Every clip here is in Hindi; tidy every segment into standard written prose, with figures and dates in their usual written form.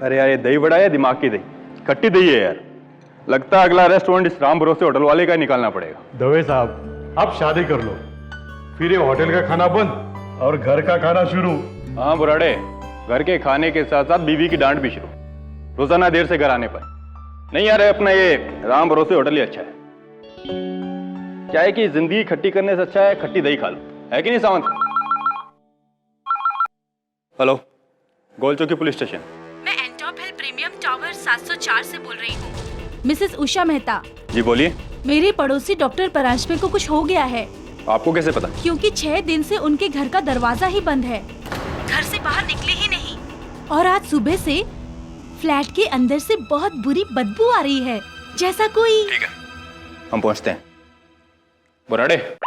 अरे यार, ये दही बड़ा है दिमाग की दही? खट्टी दही है यार। लगता है अगला रेस्टोरेंट इस राम भरोसे होटल वाले का ही निकालना पड़ेगा। दवे साहब, आप शादी कर लो, फिर ये होटल का खाना बंद और घर का खाना शुरू। हाँ बुराड़े, घर के खाने के साथ साथ बीवी की डांट भी शुरू, रोजाना देर से घर आने पर। नहीं यार, अपना ये राम भरोसे होटल ही अच्छा है। क्या है कि जिंदगी खट्टी करने से अच्छा है खट्टी दही खा लो, है कि नहीं सावंत? हेलो, गोल चौकी पुलिस स्टेशन। मैं एंटॉप हिल प्रीमियम टावर 704 से बोल रही हूँ। मिसेस उषा मेहता। जी बोलिए। मेरे पड़ोसी डॉक्टर परांजपे को कुछ हो गया है। आपको कैसे पता? क्योंकि 6 दिन से उनके घर का दरवाजा ही बंद है, घर से बाहर निकले ही नहीं। और आज सुबह से फ्लैट के अंदर से बहुत बुरी बदबू आ रही है, जैसा कोई। ठीक है, हम पहुंचते हैं। बुराड़े,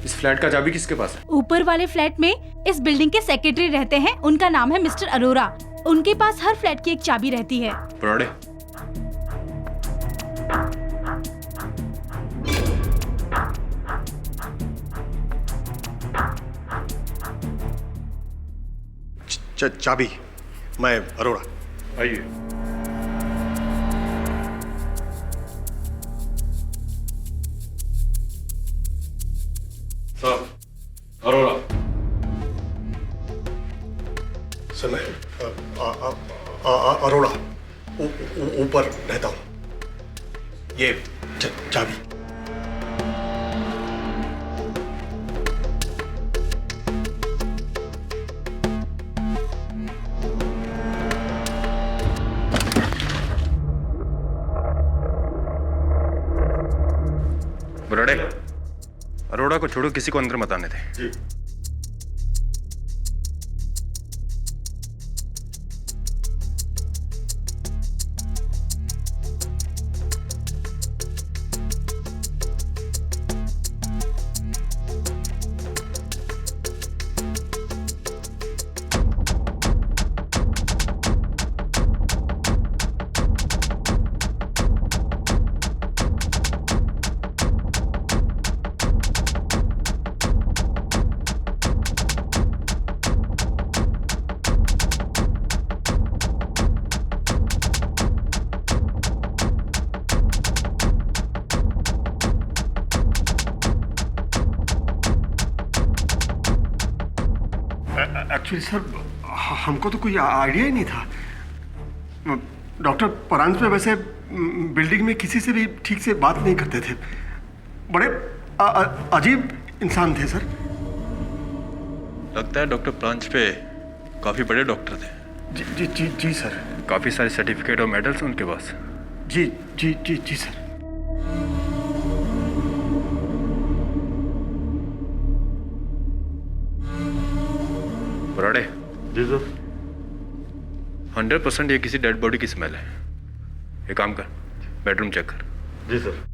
इस फ्लैट का चाबी किसके पास है? ऊपर वाले फ्लैट में इस बिल्डिंग के सेक्रेटरी रहते हैं, उनका नाम है मिस्टर अरोरा। उनके पास हर फ्लैट की एक चाबी रहती है। बुराड़े, चाबी, मैं अरोड़ा। आइए। साहब, अरोड़ा। सर मैं अरोड़ा ऊपर रहता हूँ। ये चाबी। बुराड़े, अरोड़ा को छोड़ो, किसी को अंदर मत आने दे। जी। एक्चुअली सर, हमको तो कोई आइडिया ही नहीं था। डॉक्टर परांजपे वैसे बिल्डिंग में किसी से भी ठीक से बात नहीं करते थे। बड़े अजीब इंसान थे सर। लगता है डॉक्टर परांजपे काफी बड़े डॉक्टर थे। जी जी जी जी सर। काफी सारे सर्टिफिकेट और मेडल्स उनके पास। जी जी जी जी सर। बुराड़े, जी सर। 100% ये किसी डेड बॉडी की स्मेल है। एक काम कर, बेडरूम चेक कर। जी सर।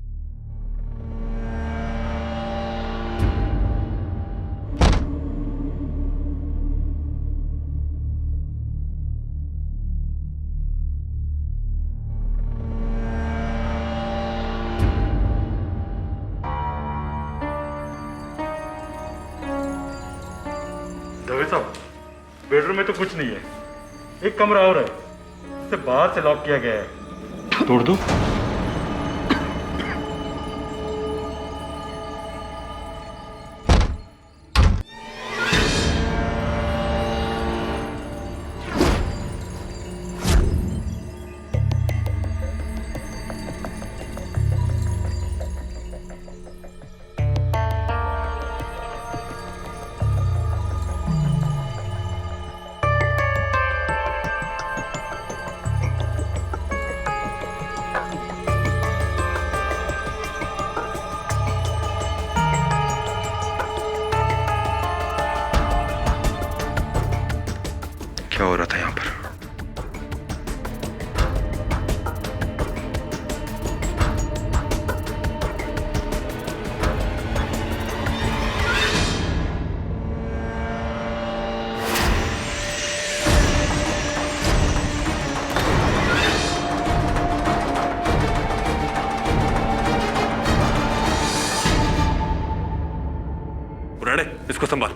दवे साहब, बेडरूम में तो कुछ नहीं है। एक कमरा और है, इसे बाहर से लॉक किया गया है। तोड़ दो। इसको संभाल,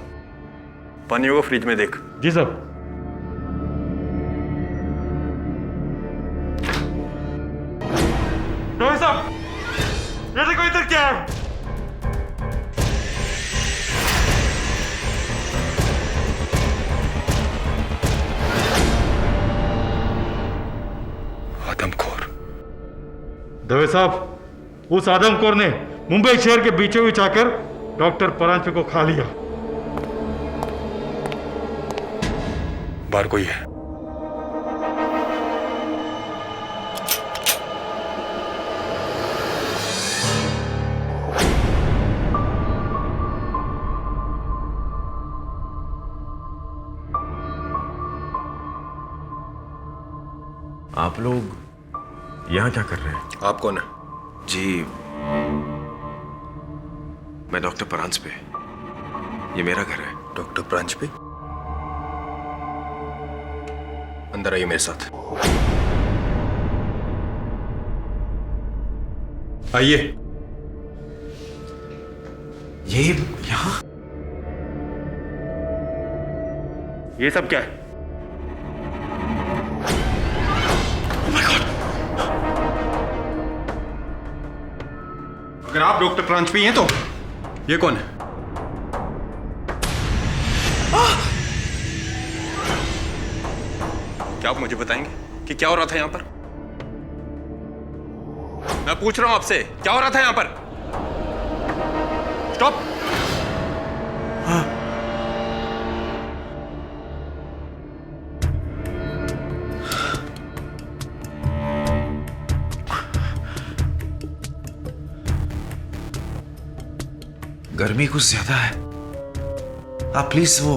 पानियों को फ्रिज में देख। जी साहब। डॉक्टर साहब, ये देखो इधर क्या है। आदमखोर। दवे साहब, उस आदमखोर ने मुंबई शहर के बीचों बीच आकर डॉक्टर परांजपे को खा लिया। बाहर कोई है? आप लोग यहाँ क्या कर रहे हैं? आप कौन है? जी, मैं डॉक्टर परांजपे। ये मेरा घर है। डॉक्टर परांजपे? अंदर आइए मेरे साथ। आइए। ये यहाँ? ये सब क्या है? अगर आप डॉक्टर परांजपे हैं तो ये कौन है? क्या आप मुझे बताएंगे कि क्या हो रहा था यहां पर? मैं पूछ रहा हूं आपसे, क्या हो रहा था यहां पर? स्टॉप। गर्मी कुछ ज्यादा है। आप प्लीज वो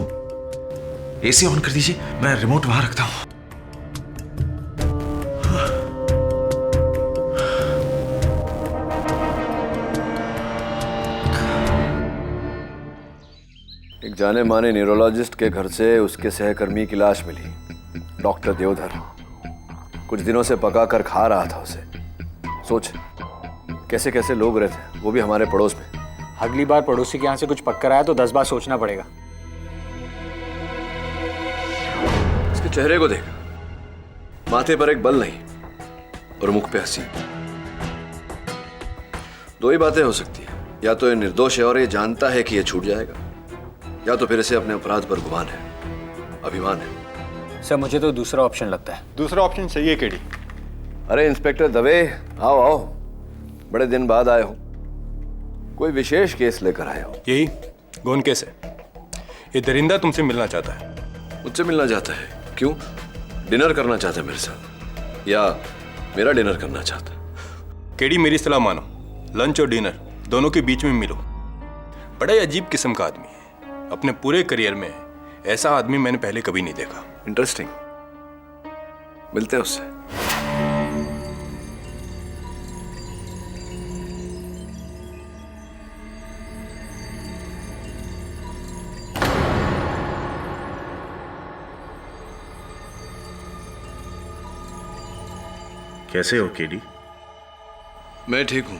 एसी ऑन कर दीजिए, मैं रिमोट वहां रखता हूं। एक जाने माने न्यूरोलॉजिस्ट के घर से उसके सहकर्मी की लाश मिली, डॉक्टर देवधर। कुछ दिनों से पका कर खा रहा था उसे। सोच कैसे कैसे लोग रहते, वो भी हमारे पड़ोस में। अगली बार पड़ोसी के यहाँ से कुछ पककर आया तो 10 बार सोचना पड़ेगा। इसके चेहरे को देख, माथे पर एक बल नहीं और मुख पे हंसी। दो ही बातें हो सकती है, या तो ये निर्दोष है और ये जानता है कि ये छूट जाएगा, या तो फिर इसे अपने अपराध पर गुमान है, अभिमान है। सर मुझे तो दूसरा ऑप्शन लगता है। दूसरा ऑप्शन सही है केडी। अरे इंस्पेक्टर दवे, आओ आओ, बड़े दिन बाद आए हो। कोई विशेष केस लेकर आए हो? यही गौन केस है। ये दरिंदा तुमसे मिलना चाहता है। मुझसे मिलना चाहता है? क्यों? डिनर करना चाहता है मेरे साथ, या मेरा डिनर करना चाहता है? केडी मेरी सलाह मानो, लंच और डिनर दोनों के बीच में मिलो। बड़ा ही अजीब किस्म का आदमी है। अपने पूरे करियर में ऐसा आदमी मैंने पहले कभी नहीं देखा। इंटरेस्टिंग, मिलते हैं उससे। कैसे हो केडी? मैं ठीक हूं,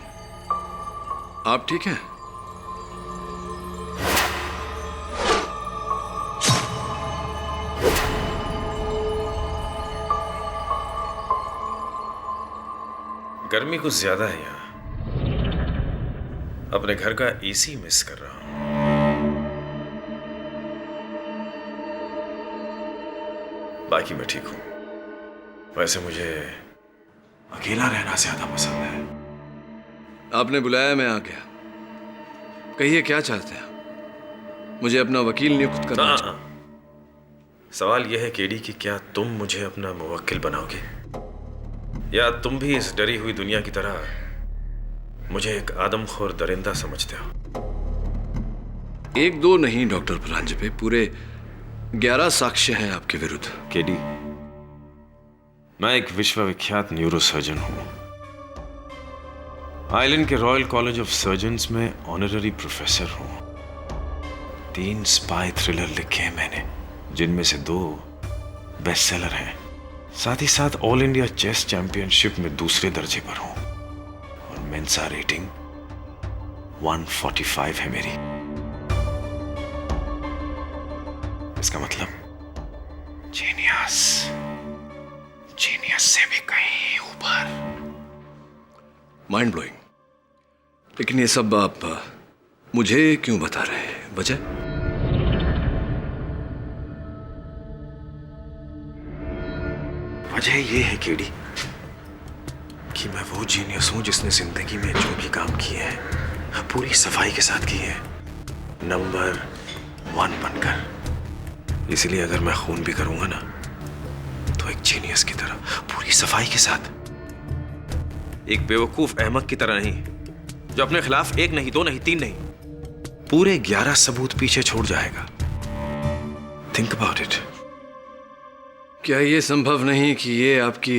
आप ठीक हैं? गर्मी कुछ ज्यादा है यहाँ। अपने घर का एसी मिस कर रहा हूं। बाकी मैं ठीक हूं। वैसे मुझे अकेला रहना ज्यादा पसंद है। आपने बुलाया, मैं आ गया। कहिए क्या चाहते हैं? मुझे अपना वकील नियुक्त करना चाहिए। सवाल यह है केडी कि क्या तुम मुझे अपना मुवक्किल बनाओगे, या तुम भी इस डरी हुई दुनिया की तरह मुझे एक आदमखोर दरिंदा समझते हो? एक दो नहीं डॉक्टर परांजपे, पूरे 11 साक्ष्य हैं आपके विरुद्ध। केडी, मैं एक विश्वविख्यात न्यूरोसर्जन हूं। आइलैंड के रॉयल कॉलेज ऑफ सर्जन्स में ऑनररी प्रोफेसर हूं। 3 स्पाई थ्रिलर लिखे हैं मैंने, जिनमें से 2 बेस्टसेलर हैं। साथ ही साथ ऑल इंडिया चेस चैंपियनशिप में दूसरे दर्जे पर हूं, और मेंसा रेटिंग 145 है मेरी। इसका मतलब जीनियस, जीनियस से भी कहीं ऊपर। Mind blowing. लेकिन ये सब आप मुझे क्यों बता रहे हैं? वजह? वजह ये है केडी कि मैं वो जीनियस हूं जिसने जिंदगी में जो भी काम किए हैं पूरी सफाई के साथ किए हैं, नंबर 1 बनकर। इसलिए अगर मैं खून भी करूंगा ना तो एक जीनियस की तरह, पूरी सफाई के साथ। एक बेवकूफ अहमक की तरह नहीं जो अपने खिलाफ 1 नहीं 2 नहीं 3 नहीं पूरे 11 सबूत पीछे छोड़ जाएगा। Think about it. क्या ये संभव नहीं कि ये आपकी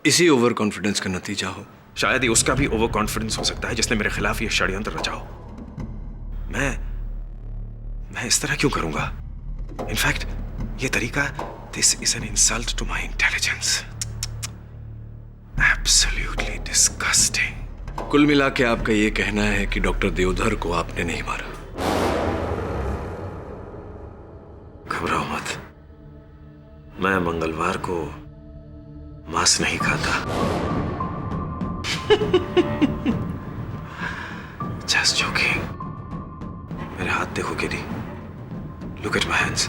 इसी ओवर कॉन्फिडेंस का नतीजा हो? शायद ही उसका भी ओवर कॉन्फिडेंस हो सकता है जिसने मेरे खिलाफ ये षड्यंत्र रचा हो। मैं इस तरह क्यों करूंगा? इनफैक्ट ये तरीका, this is an insult to my intelligence. Absolutely disgusting. कुल मिला के आपका ये कहना है कि डॉक्टर देवधर को आपने नहीं मारा? घबराओ मत, मैं मंगलवार को मांस नहीं खाता। Just joking। मेरे हाथ देखो KD, look at my hands.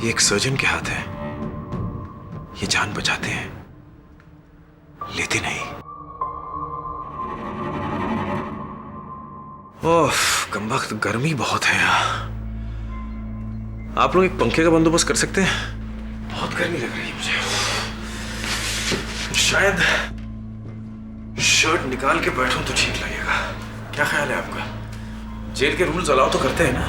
ये एक सर्जन के हाथ है। ये जान बचाते हैं, लेते नहीं। ओह कमबख्त, गर्मी बहुत है यहाँ। आप लोग एक पंखे का बंदोबस्त कर सकते हैं? बहुत गर्मी लग रही है मुझे। शायद शर्ट निकाल के बैठूं तो ठीक लगेगा। क्या ख्याल है आपका? जेल के रूल्स अलाउ तो करते हैं ना?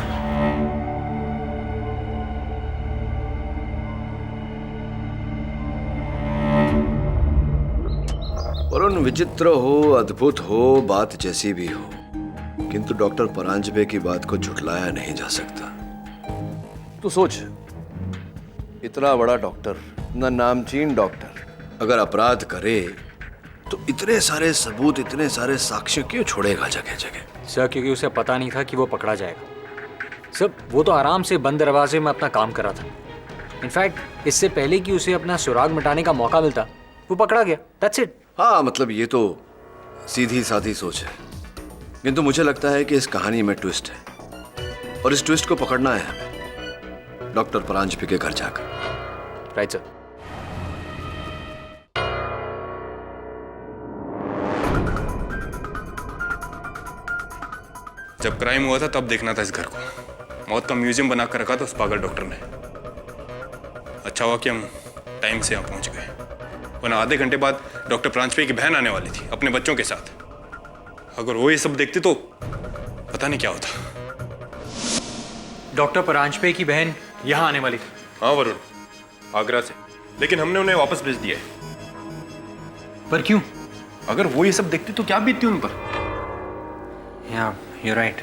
वरुण, विचित्र हो, अद्भुत हो, बात जैसी भी हो, किंतु डॉक्टर परांजपे की बात को झुठलाया नहीं जा सकता। तू सोच, इतना बड़ा डॉक्टर, इतना नामचीन डॉक्टर, अगर अपराध करे तो इतने सारे सबूत, इतने सारे साक्ष्य क्यों छोड़ेगा जगह जगह? सर क्योंकि उसे पता नहीं था कि वो पकड़ा जाएगा। सर वो तो आराम से बंद दरवाजे में अपना काम कर रहा था। इनफैक्ट इससे पहले कि उसे अपना सुराग मिटाने का मौका मिलता वो पकड़ा गया। That's it. हाँ, मतलब ये तो सीधी साधी सोच है, किंतु मुझे लगता है कि इस कहानी में ट्विस्ट है और इस ट्विस्ट को पकड़ना है हमें डॉक्टर परांजपे के घर जाकर। Right sir. जब क्राइम हुआ था तब देखना था इस घर को। मौत का म्यूजियम बना कर रखा था उस पागल डॉक्टर ने। अच्छा हुआ कि हम टाइम से यहाँ पहुंच गए, वरना आधे घंटे बाद डॉक्टर परांजपे की बहन आने वाली थी अपने बच्चों के साथ। अगर वो ये सब देखते तो पता नहीं क्या होता। डॉक्टर परांजपे की बहन यहाँ आने वाली थी। हाँ वरुण, आगरा से, लेकिन हमने उन्हें वापस भेज दिया है। पर क्यों? अगर वो ये सब देखते तो क्या बीतती उन पर? या यू राइट।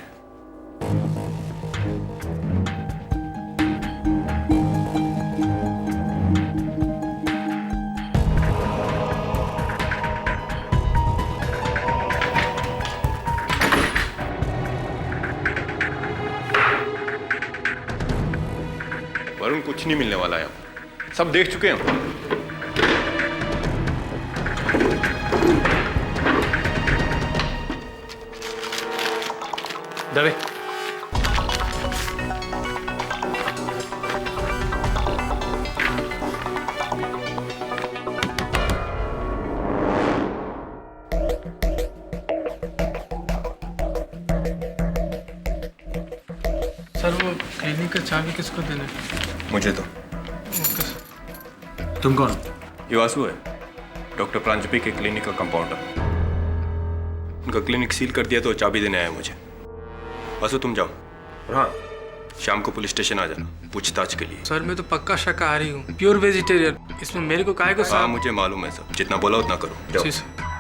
वरुण, कुछ नहीं मिलने वाला है, सब देख चुके हैं हम। दवे। सर वो क्लिनिक का चाबी किसको देना है? मुझे तो। Okay sir. तुम कौन? ये वासु है, डॉक्टर परांजपे के क्लिनिक का कंपाउंडर। उनका क्लिनिक सील कर दिया तो चाबी देने आया मुझे। वासु तुम जाओ, हाँ शाम को पुलिस स्टेशन आ जाना पूछताछ के लिए। सर मैं तो पक्का शाकाहारी हूँ, प्योर वेजिटेरियन। इसमें मेरे को काहे को हाँ मुझे मालूम है सब, जितना बोला उतना करो। जाओ। जी सर।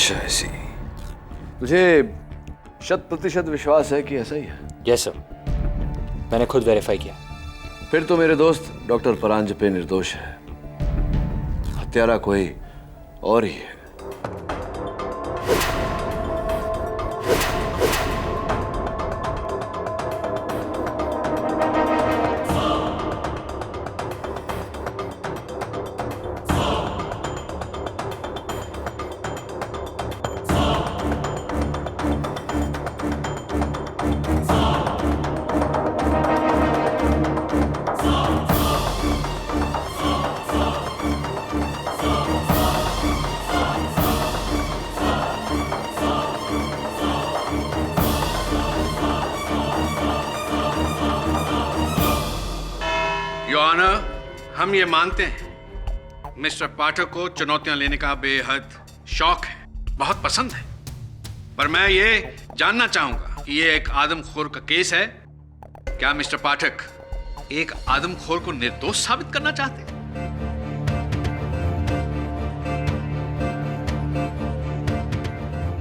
अच्छा ऐसी। तुझे 100% विश्वास है कि ऐसा ही है? यस सर, मैंने खुद वेरीफाई किया। फिर तो मेरे दोस्त डॉक्टर परांजपे निर्दोष है, हत्यारा कोई और ही है। योर ऑनर, हम ये मानते हैं मिस्टर पाठक को चुनौतियां लेने का बेहद शौक है, बहुत पसंद है। पर मैं ये जानना चाहूंगा कि ये एक आदमखोर का केस है। क्या मिस्टर पाठक एक आदमखोर को निर्दोष साबित करना चाहते हैं?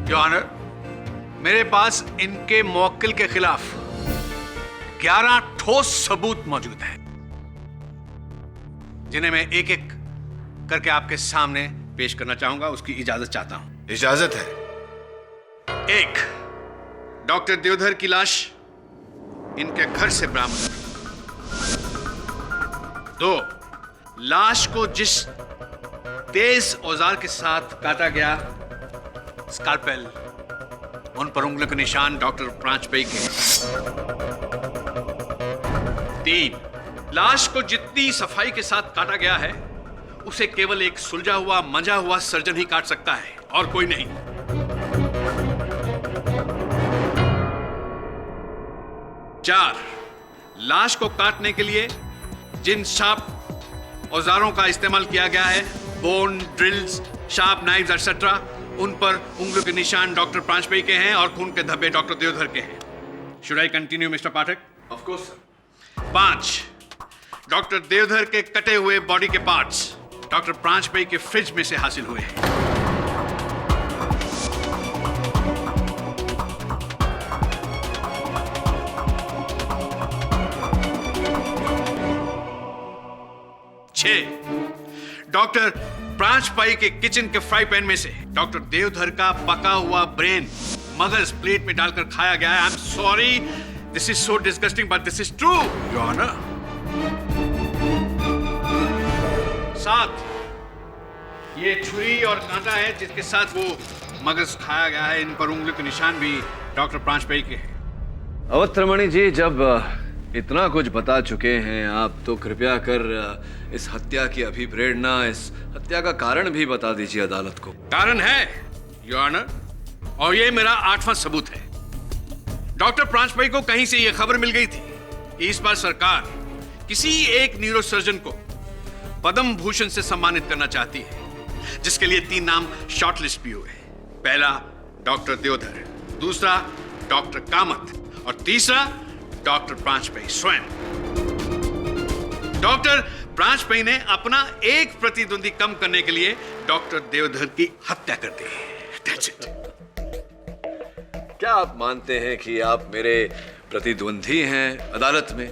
योर ऑनर, मेरे पास इनके मुवक्किल के खिलाफ 11 ठोस सबूत मौजूद हैं, जिन्हें मैं एक एक करके आपके सामने पेश करना चाहूंगा। उसकी इजाजत चाहता हूं। इजाजत है। 1, डॉक्टर देवधर की लाश इनके घर से बरामद। 2, लाश को जिस तेज औजार के साथ काटा गया, स्कालपेल, उन पर उंगलियों के निशान डॉक्टर प्रांजपे के। 3, लाश को जितनी सफाई के साथ काटा गया है, उसे केवल एक सुलझा हुआ मंजा हुआ सर्जन ही काट सकता है और कोई नहीं। 4, लाश को काटने के लिए जिन शार्प औजारों का इस्तेमाल किया गया है, bone, drills, sharp knives etcetera, उन पर उंगलियों के निशान डॉक्टर प्रांजपे के हैं और खून के धब्बे डॉक्टर देवधर के हैं। Should I continue mister Pathak? Of course sir. 5, doctor Deodhar के कटे हुए बॉडी के पार्ट्स डॉक्टर प्रांजपे के फ्रिज में से हासिल हुए हैं। 6, डॉक्टर प्रांजपे के किचन के फ्राई पैन में से डॉक्टर देवधर का पका हुआ ब्रेन मगज प्लेट में डालकर खाया गया है। I am sorry, this is so disgusting but this is true your honour. 7, ये छुरी और कांटा है जिसके साथ वो मगज खाया गया है। इन पर उंगलियों के निशान भी डॉक्टर प्रांजपे के हैं। अवत्रमणि जी, जब इतना कुछ बता चुके हैं आप, तो कृपया कर इस हत्या की अभिप्रेरणा, इस हत्या का कारण भी बता दीजिए अदालत को। कारण है योर ऑनर, और ये मेरा 8वां सबूत है। डॉक्टर प्रांजपे को कहीं से ये खबर मिल गई थी कि इस बार सरकार किसी एक न्यूरोसर्जन को पद्म भूषण से सम्मानित करना चाहती है, जिसके लिए 3 नाम शॉर्टलिस्ट भी हुए। पहला डॉक्टर देवधर, दूसरा डॉक्टर कामत और तीसरा डॉक्टर प्रांजपे स्वयं। डॉक्टर प्रांजपे ने अपना एक प्रतिद्वंदी कम करने के लिए डॉक्टर देवधर की हत्या कर दी। That's it. क्या आप मानते हैं कि आप मेरे प्रतिद्वंदी हैं अदालत में?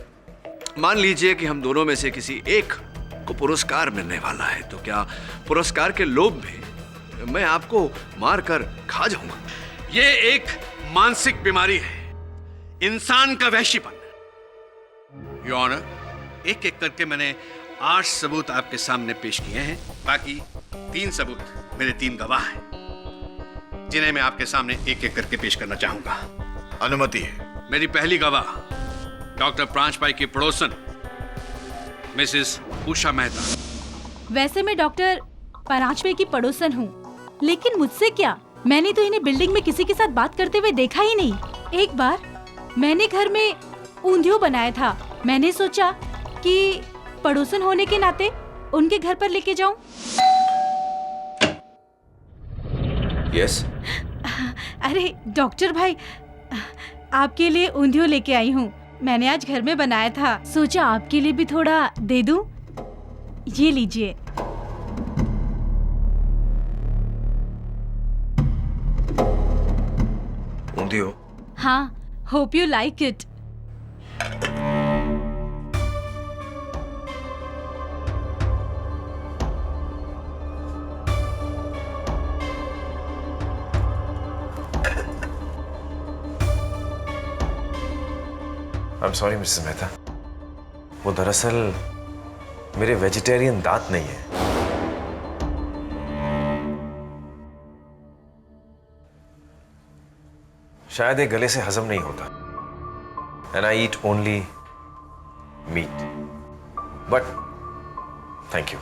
मान लीजिए कि हम दोनों में से किसी एक को पुरस्कार मिलने वाला है, तो क्या पुरस्कार के लोभ में मैं आपको मारकर खा जाऊंगा? ये एक मानसिक बीमारी है, इंसान का वहशीपन। योर ऑनर, एक एक करके मैंने 8 सबूत आपके सामने पेश किए हैं। बाकी 3 सबूत मेरे 3 गवाह हैं, जिन्हें मैं आपके सामने एक एक करके पेश करना चाहूंगा। अनुमति है। मेरी पहली गवाह डॉक्टर प्रांजपे की पड़ोसन मिसेस उषा मेहता। वैसे मैं डॉक्टर परांजपे की पड़ोसन हूँ, लेकिन मुझसे क्या, मैंने तो इन्हें बिल्डिंग में किसी के साथ बात करते हुए देखा ही नहीं। एक बार मैंने घर में ऊंधियो बनाया था, मैंने सोचा कि पड़ोसन होने के नाते उनके घर पर लेके जाऊं। यस। अरे डॉक्टर भाई, आपके लिए ऊंधियो लेके आई हूँ। मैंने आज घर में बनाया था, सोचा आपके लिए भी थोड़ा दे दूं। ये लीजिए। जानती हो। हाँ, hope you like it. I am sorry Mrs Mehta, वो दरअसल मेरे वेजिटेरियन दांत नहीं है। शायद ये गले से हजम नहीं होता। And I eat only meat. But thank you.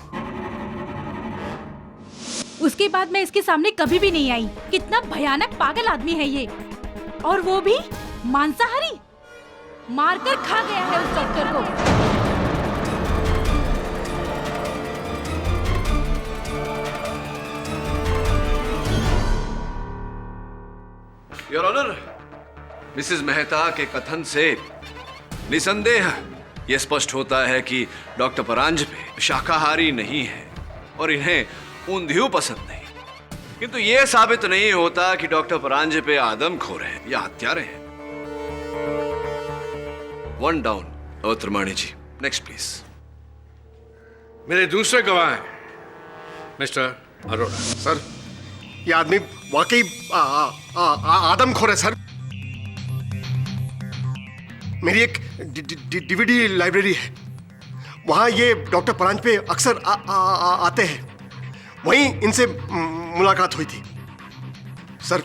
उसके बाद मैं इसके सामने कभी भी नहीं आई। कितना भयानक पागल आदमी है ये, और वो भी मांसाहारी। मारकर खा गया है उस डॉक्टर को। योर ऑनर, मिसेस मेहता के कथन से निसंदेह यह स्पष्ट होता है कि डॉक्टर परांजपे शाकाहारी नहीं है और इन्हें ऊंधियू पसंद नहीं, किंतु यह साबित नहीं होता कि डॉक्टर परांजपे आदमखोर हैं या हत्यारे हैं। One down. Trimani ji, next please. मेरे दूसरे गवाह हैं मिस्टर अरोड़ा। सर, ये आदमी वाकई आदमखोर है सर। मेरी एक डीवीडी लाइब्रेरी है, वहां ये डॉक्टर परांजपे अक्सर आते हैं। वहीं इनसे मुलाकात हुई थी। सर,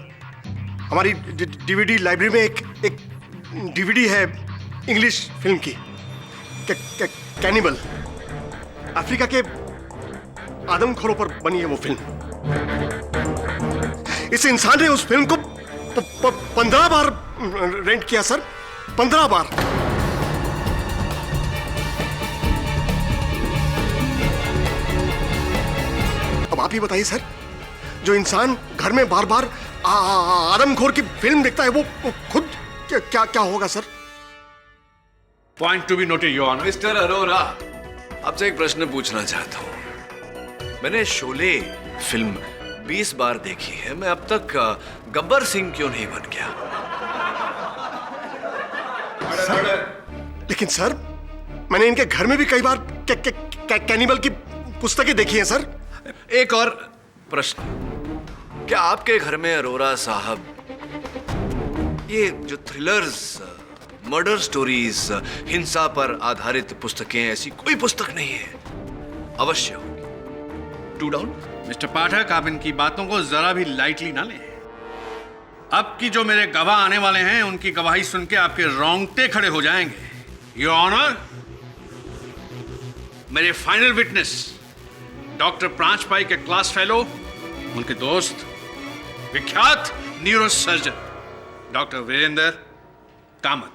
हमारी डीवीडी लाइब्रेरी में एक डीवीडी है इंग्लिश फिल्म की, कैनिबल। अफ्रीका के आदमखोरों पर बनी है वो फिल्म। इस इंसान ने उस फिल्म को 15 बार रेंट किया सर, 15 बार। अब आप ही बताइए सर, जो इंसान घर में बार बार आदमखोर की फिल्म देखता है, वो खुद क्या होगा sir? Point to be noted your honour. Mister Arora, आपसे एक प्रश्न पूछना चाहता हूं। मैंने शोले फिल्म 20 बार देखी है, मैं अब तक गब्बर सिंह क्यों नहीं बन गया? लेकिन सर, मैंने इनके घर में भी कई बार कैनिबल की पुस्तकें देखी हैं सर। एक और प्रश्न, क्या आपके घर में अरोरा साहब ये जो थ्रिलर्स, मर्डर स्टोरीज, हिंसा पर आधारित पुस्तकें, ऐसी कोई पुस्तक नहीं है? अवश्य होगी। To down. मिस्टर पाठक, आप इनकी बातों को जरा भी लाइटली ना लें। अब की जो मेरे गवाह आने वाले हैं, उनकी गवाही सुन के आपके रोंगटे खड़े हो जाएंगे। योर ऑनर, मेरे फाइनल विटनेस डॉक्टर प्रांजपाई के क्लास फेलो, उनके दोस्त, विख्यात neuro surgeon doctor Virendra Kamat.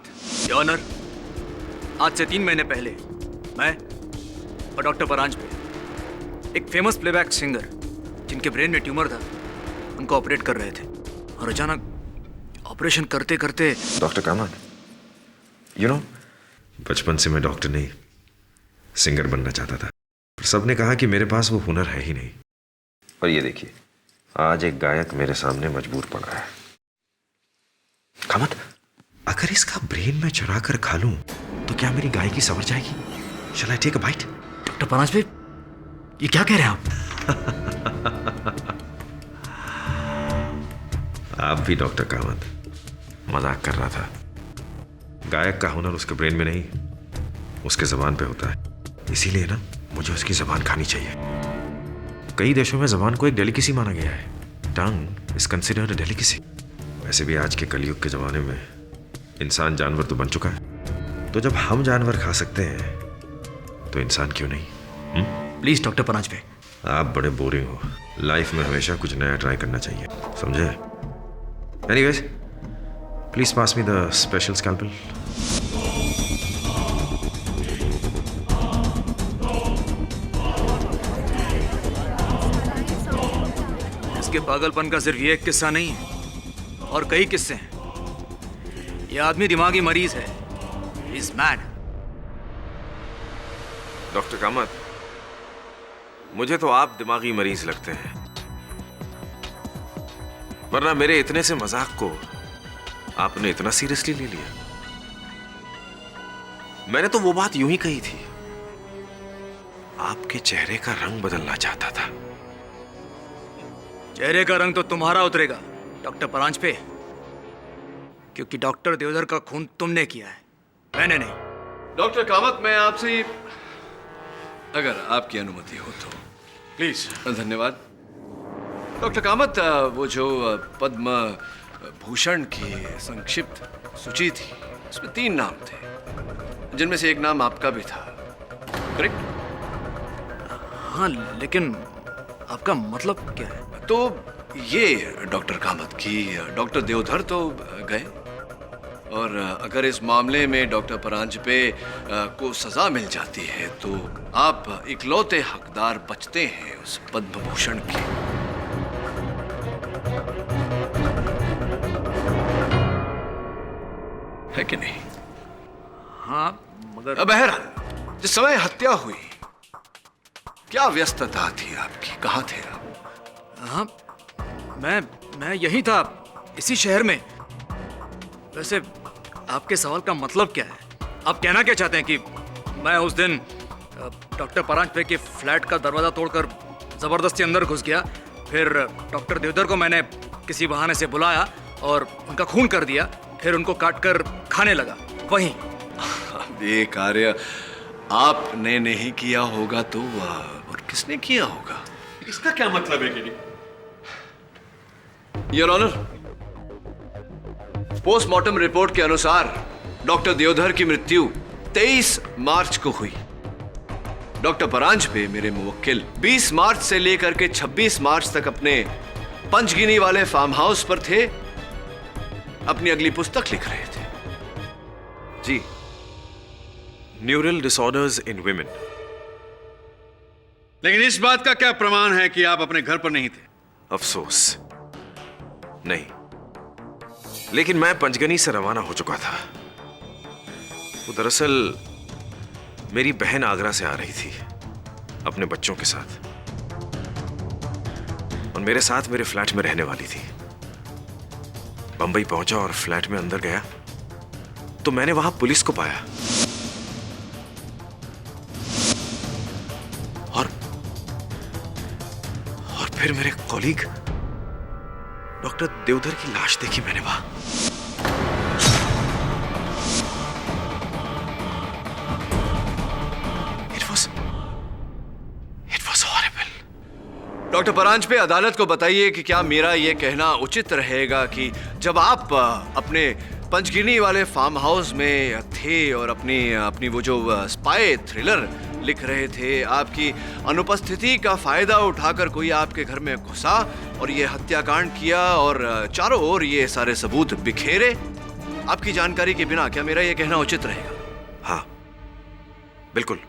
Your honour, आज से 3 महीने पहले मैं और डॉक्टर परांजपे एक फेमस प्लेबैक सिंगर जिनके ब्रेन में ट्यूमर था, उनको ऑपरेट कर रहे थे, और अचानक ऑपरेशन करते करते। डॉक्टर कामत, यू नो, बचपन से मैं डॉक्टर नहीं सिंगर बनना चाहता था, पर सबने कहा कि मेरे पास वो हुनर है ही नहीं। और ये देखिए, आज एक गायक मेरे सामने मजबूर पड़ा है। कामत, अगर इसका ब्रेन मैं चुरा कर खा लूं तो क्या मेरी गायकी संवर जाएगी? Shall I take a bite? Doctor Paranjpe, ये क्या कह रहे हैं आप? आप भी डॉक्टर कामत मजाक कर रहा था। गायक का हुनर उसके ब्रेन में नहीं, उसके जबान पे होता है। इसीलिए ना, मुझे उसकी जबान खानी चाहिए। कई देशों में जबान को एक डेलिकेसी माना गया है। Tongue is considered a delicacy. वैसे भी आज के कलयुग के जमाने में इंसान जानवर तो बन चुका है, तो जब हम जानवर खा सकते हैं तो इंसान क्यों नहीं? प्लीज डॉक्टर परांजपे, आप बड़े बोरिंग हो। लाइफ में हमेशा कुछ नया ट्राई करना चाहिए, समझे? Anyways, please pass me the special scalpel. इसके पागलपन का सिर्फ ये एक किस्सा नहीं है, और कई किस्से हैं। ये आदमी दिमागी मरीज है, इज मैड। डॉक्टर कामत, मुझे तो आप दिमागी मरीज लगते हैं, वरना मेरे इतने से मजाक को आपने इतना सीरियसली ले लिया? मैंने तो वो बात यूं ही कही थी। आपके चेहरे का रंग बदलना चाहता था। चेहरे का रंग तो तुम्हारा उतरेगा डॉक्टर परांजपे, क्योंकि डॉक्टर देवधर का खून तुमने किया है, मैंने नहीं। डॉक्टर कामत, मैं आपसे, अगर आपकी अनुमति हो तो। प्लीज। धन्यवाद। डॉक्टर कामत, वो जो पद्म भूषण की संक्षिप्त सूची थी, उसमें 3 नाम थे, जिनमें से एक नाम आपका भी था, करेक्ट? हाँ, लेकिन आपका मतलब क्या है? तो ये डॉक्टर कामत की डॉक्टर देवधर तो गए, और अगर इस मामले में डॉक्टर परांजपे को सजा मिल जाती है तो आप इकलौते हकदार बचते हैं उस पद्म भूषण की। है कि नहीं? हाँ, मगर बहरहाल, जिस समय हत्या हुई, क्या व्यस्तता थी आपकी? कहाँ थे आप? हाँ, मैं यही था, इसी शहर में। वैसे आपके सवाल का मतलब क्या है? आप कहना क्या चाहते हैं कि मैं उस दिन डॉक्टर परांजपे के फ्लैट का दरवाजा तोड़कर जबरदस्ती अंदर घुस गया, फिर डॉक्टर देवधर को मैंने किसी बहाने से बुलाया और उनका खून कर दिया, फिर उनको काटकर खाने लगा, वहीं? ये कार्य आपने नहीं किया होगा तो और किसने किया होगा? इसका क्या मतलब है कि योर ऑनर, पोस्टमार्टम रिपोर्ट के अनुसार डॉक्टर देवधर की मृत्यु 23 मार्च को हुई। डॉक्टर परांजपे, मेरे मुवक्किल, 20 मार्च से लेकर के 26 मार्च तक अपने पंचगिनी वाले फार्म हाउस पर थे, अपनी अगली पुस्तक लिख रहे थे। जी। Neural disorders in women. लेकिन इस बात का क्या प्रमाण है कि आप अपने घर पर नहीं थे? अफसोस, नहीं। लेकिन मैं पंचगनी से रवाना हो चुका था। वो दरअसल मेरी बहन आगरा से आ रही थी अपने बच्चों के साथ, और मेरे साथ मेरे फ्लैट में रहने वाली थी। बंबई पहुंचा और फ्लैट में अंदर गया तो मैंने वहां पुलिस को पाया, और फिर मेरे कॉलीग डॉक्टर देवधर की लाश देखी मैंने वहां। It was horrible. Doctor Paranjpe, अदालत को बताइए कि क्या मेरा यह कहना उचित रहेगा कि जब आप अपने पंचगिनी वाले फार्म हाउस में थे और अपनी वो जो स्पाई थ्रिलर लिख रहे थे, आपकी अनुपस्थिति का फायदा उठाकर कोई आपके घर में घुसा और ये हत्याकांड किया और चारों ओर ये सारे सबूत बिखेरे आपकी जानकारी के बिना? क्या मेरा ये कहना उचित रहेगा? हाँ, बिल्कुल।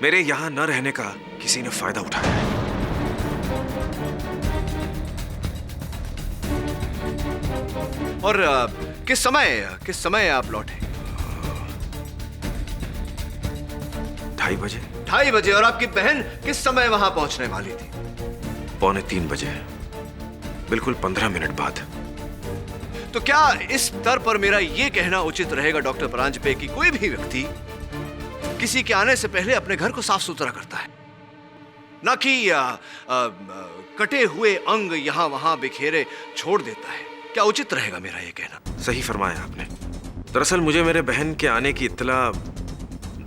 मेरे यहां न रहने का किसी ने फायदा उठाया है। और किस समय आप लौटे? 2:30 बजे। 2:30 बजे। और आपकी बहन किस समय वहां पहुंचने वाली थी? 2:45 बजे, बिल्कुल 15 मिनट बाद। तो क्या इस स्तर पर मेरा यह कहना उचित रहेगा डॉक्टर परांजपे कि कोई भी व्यक्ति किसी के आने से पहले अपने घर को साफ सुथरा करता है, ना कि कटे हुए अंग यहां वहां बिखेरे छोड़ देता है? क्या उचित रहेगा मेरा यह कहना? सही फरमाया आपने। दरअसल मुझे मेरे बहन के आने की इत्तला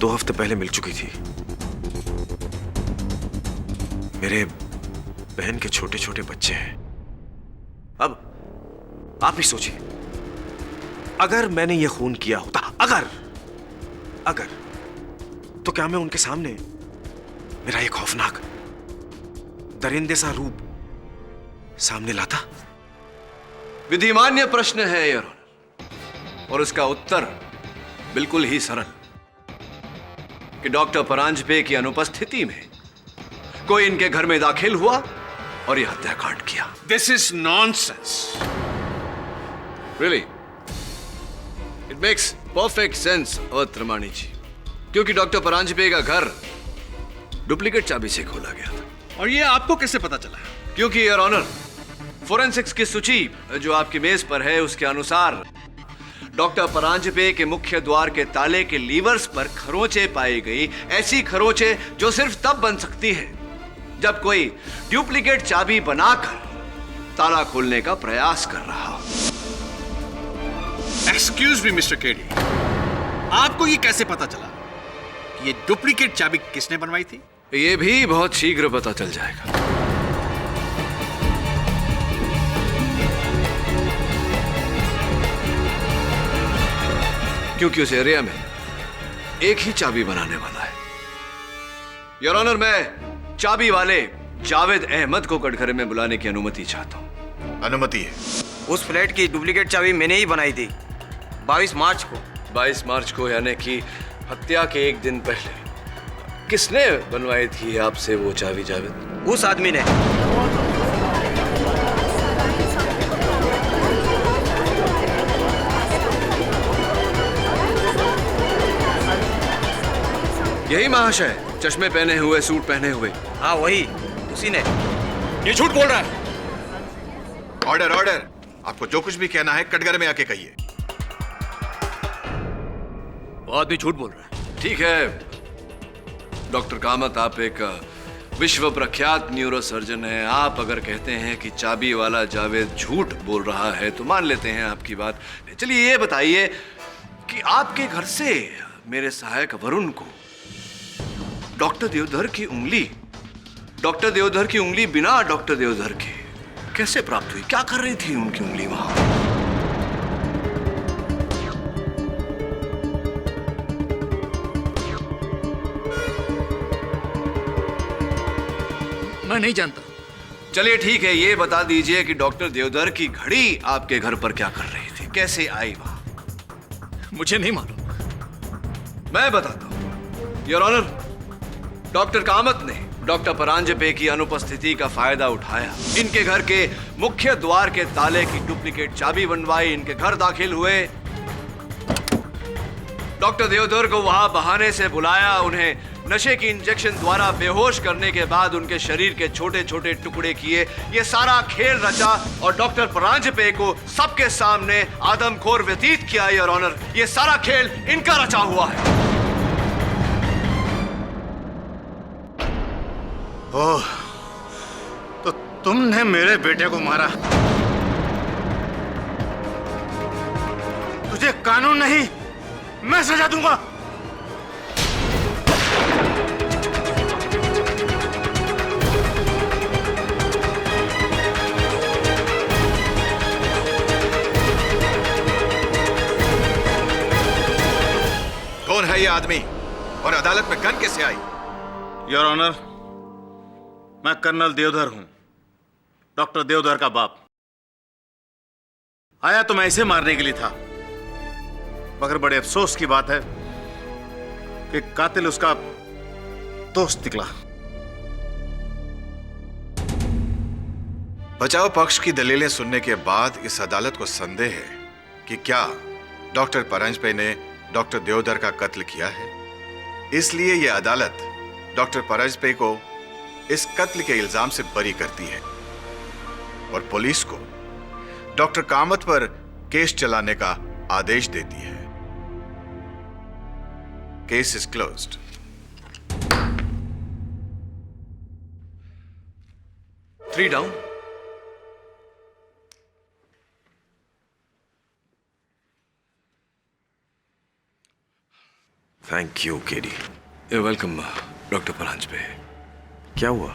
2 हफ्ते पहले मिल चुकी थी। मेरे बहन के छोटे छोटे बच्चे हैं। अब आप ही सोचिए, अगर मैंने यह खून किया होता, अगर तो क्या मैं उनके सामने मेरा एक खौफनाक दरिंदे सा रूप सामने लाता? विधिमान्य प्रश्न है योर ऑनर, और उसका उत्तर बिल्कुल ही सरल कि डॉक्टर परांजपे की अनुपस्थिति में कोई इनके घर में दाखिल हुआ और यह हत्याकांड किया। This is nonsense. Really, it makes perfect sense Trimani ji, क्योंकि डॉक्टर परांजपे का घर डुप्लीकेट चाबी से खोला गया था। और ये आपको कैसे पता चला? क्योंकि योर ऑनर, फोरेंसिक्स की सूची जो आपकी मेज पर है उसके अनुसार डॉक्टर परांजपे के मुख्य द्वार के ताले के लीवर्स पर खरोंचे पाई गई। ऐसी खरोंचे जो सिर्फ तब बन सकती है जब कोई डुप्लीकेट चाबी बनाकर ताला खोलने का प्रयास कर रहा हो। एक्सक्यूज मी मिस्टर केडी, आपको ये कैसे पता चला कि ये डुप्लीकेट चाबी किसने बनवाई थी? ये भी बहुत शीघ्र पता चल जाएगा। क्योंकि उस एरिया में एक ही चाबी बनाने वाला है। योर ऑनर, मैं चाबी वाले जावेद अहमद को कटघरे में बुलाने की अनुमति चाहता हूं। अनुमति है। उस फ्लैट की डुप्लीकेट चाबी मैंने ही बनाई थी 22 मार्च को। 22 मार्च को, यानी कि हत्या के एक दिन पहले। किसने बनवाई थी आपसे वो चाबी जावेद? उस आदमी ने। यही महाशय, चश्मे पहने हुए, सूट पहने हुए। हाँ वही, उसी ने। ये झूठ बोल रहा है। ऑर्डर ऑर्डर, आपको जो कुछ भी कहना है कटघरे में आके कहिए। वो आदमी झूठ बोल रहा है। ठीक है डॉक्टर कामत, आप एक विश्व प्रख्यात न्यूरोसर्जन हैं। आप अगर कहते हैं कि चाबी वाला जावेद झूठ बोल रहा है तो मान लेते हैं आपकी बात। चलिए ये बताइए कि आपके घर से मेरे सहायक वरुण को डॉक्टर देवधर की उंगली बिना डॉक्टर देवधर के कैसे प्राप्त हुई? क्या कर रही थी उनकी उंगली वहां? मैं नहीं जानता। चलिए ठीक है, ये बता दीजिए कि डॉक्टर देवधर की घड़ी आपके घर पर क्या कर रही थी, कैसे आई वहां? मुझे नहीं मालूम। मैं बताता हूं योर ऑनर। डॉक्टर कामत ने डॉक्टर परांजपे की अनुपस्थिति का फायदा उठाया। इनके घर के मुख्य द्वार के ताले की डुप्लीकेट चाबी बनवाई, इनके घर दाखिल हुए। डॉक्टर देवधर को वहां बहाने से बुलाया, उन्हें नशे की इंजेक्शन द्वारा बेहोश करने के बाद उनके शरीर के छोटे छोटे टुकड़े किए। ये सारा खेल रचा और डॉक्टर परांजपे को सबके सामने आदमखोर व्यतीत किया। योर ऑनर, ये सारा खेल इनका रचा हुआ है। ओह, तो तुमने मेरे बेटे को मारा? तुझे कानून नहीं, मैं सजा दूंगा। कौन है ये आदमी और अदालत में गन कैसे आई? योर ऑनर, मैं कर्नल देवधर हूं, डॉक्टर देवधर का बाप। आया तो मैं इसे मारने के लिए था, मगर बड़े अफसोस की बात है कि कातिल उसका दोस्त निकला। बचाव पक्ष की दलीलें सुनने के बाद इस अदालत को संदेह है कि क्या डॉक्टर परांजपे ने डॉक्टर देवधर का कत्ल किया है। इसलिए यह अदालत डॉक्टर परांजपे को इस कत्ल के इल्जाम से बरी करती है और पुलिस को डॉक्टर कामत पर केस चलाने का आदेश देती है। Case is closed. Three down. Thank you KD. You're welcome, doctor Paranjpe. क्या हुआ?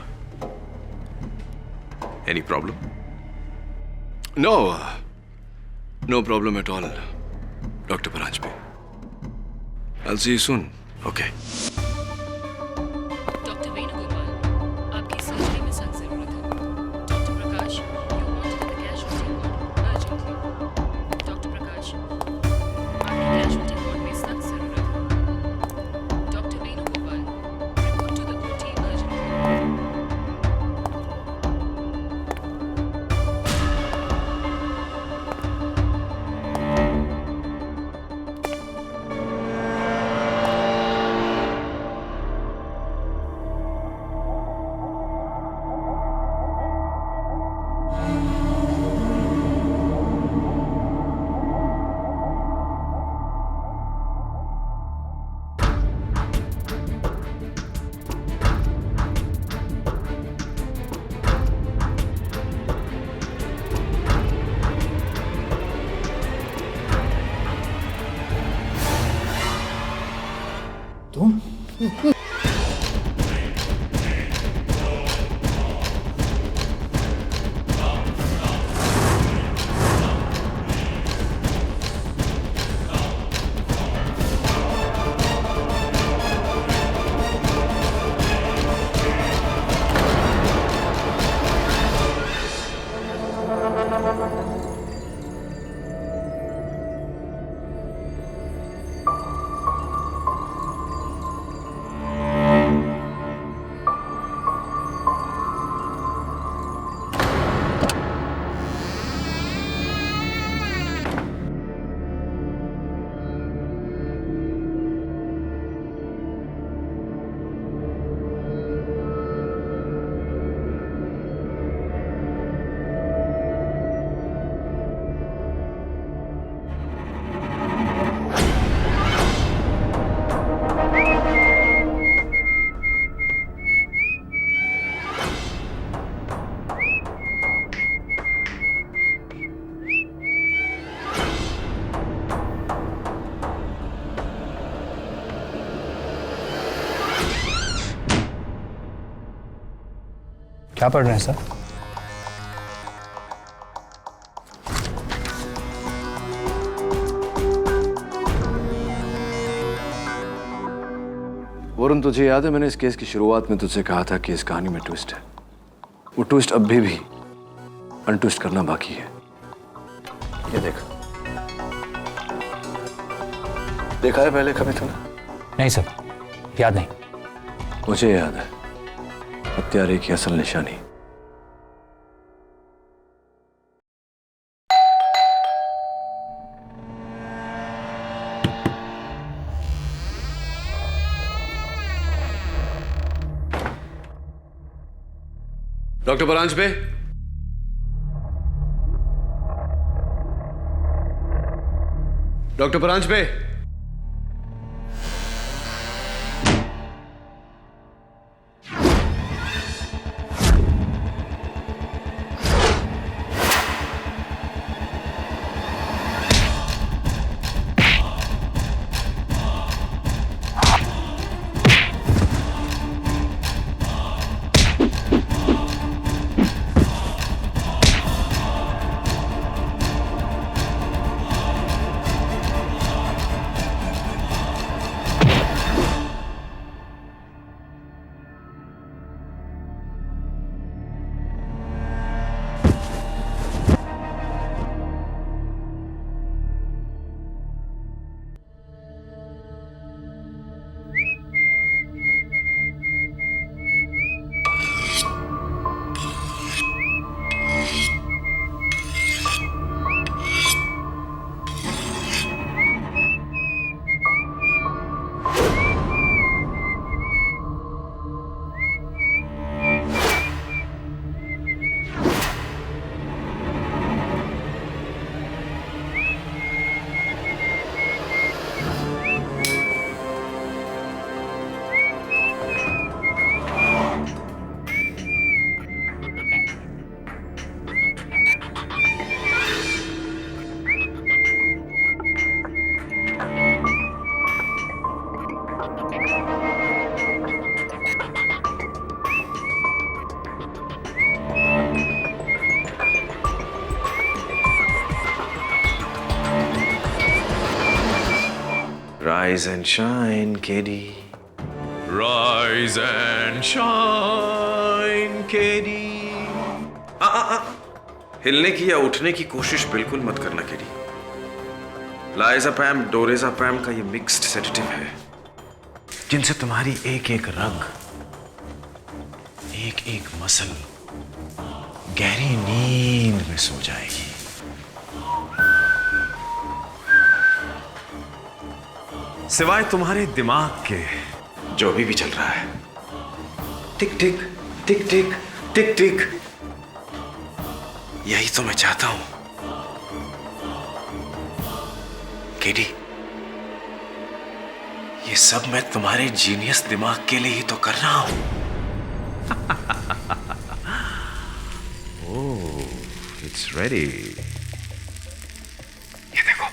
Any problem? No problem at all, doctor Paranjpe. I'll see you soon. Okay. Doctor Venugopal, आपकी सर्जरी में सख्त जरूरत है। Doctor Prakash, you wanted the casualty ward urgently. Doctor Prakash, आपकी casualty ward में सख्त जरूरत है। Doctor Venugopal, report to the OT urgently. क्या पढ़ रहे हैं सर? वरुण, तुझे याद है मैंने इस केस की शुरुआत में तुझसे कहा था कि इस कहानी में ट्विस्ट है। वो ट्विस्ट अब भी अनट्विस्ट करना बाकी है। ये देख, देखा है पहले कभी तूने? नहीं सर, याद नहीं। मुझे याद है, हत्यारे की असल निशानी। Doctor Paranjpe, doctor Paranjpe, Rise and shine, KD. Rise and shine, KD. हिलने की या उठने की कोशिश बिल्कुल मत करना, KD। लाइज़ापैम डोरेज़ापैम का ये मिक्स्ड सेडेटिव है, जिनसे तुम्हारी एक एक रग, एक एक मसल गहरी नींद में सो जाएगी। सिवाय तुम्हारे दिमाग के जो भी चल रहा है, टिक टिक टिक टिक टिक टिक, यही तो मैं चाहता हूं, केडी। ये सब मैं तुम्हारे जीनियस दिमाग के लिए ही तो कर रहा हूं। ओह, इट्स रेडी। ये देखो,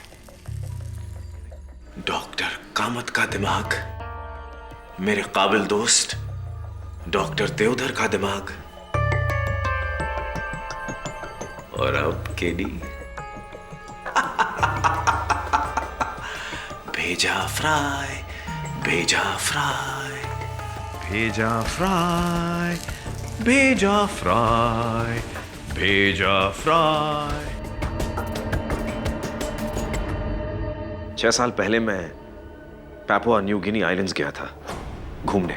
डॉक्टर कामत का दिमाग मेरे काबिल दोस्त डॉक्टर देवधर का दिमाग, और अब केडी भेजा फ्राई, भेजा फ्राई, भेजा फ्राई, भेजा फ्राई, भेजा फ्राई। 6 साल पहले मैं पापुआ न्यू गिनी आइलैंड्स गया था घूमने।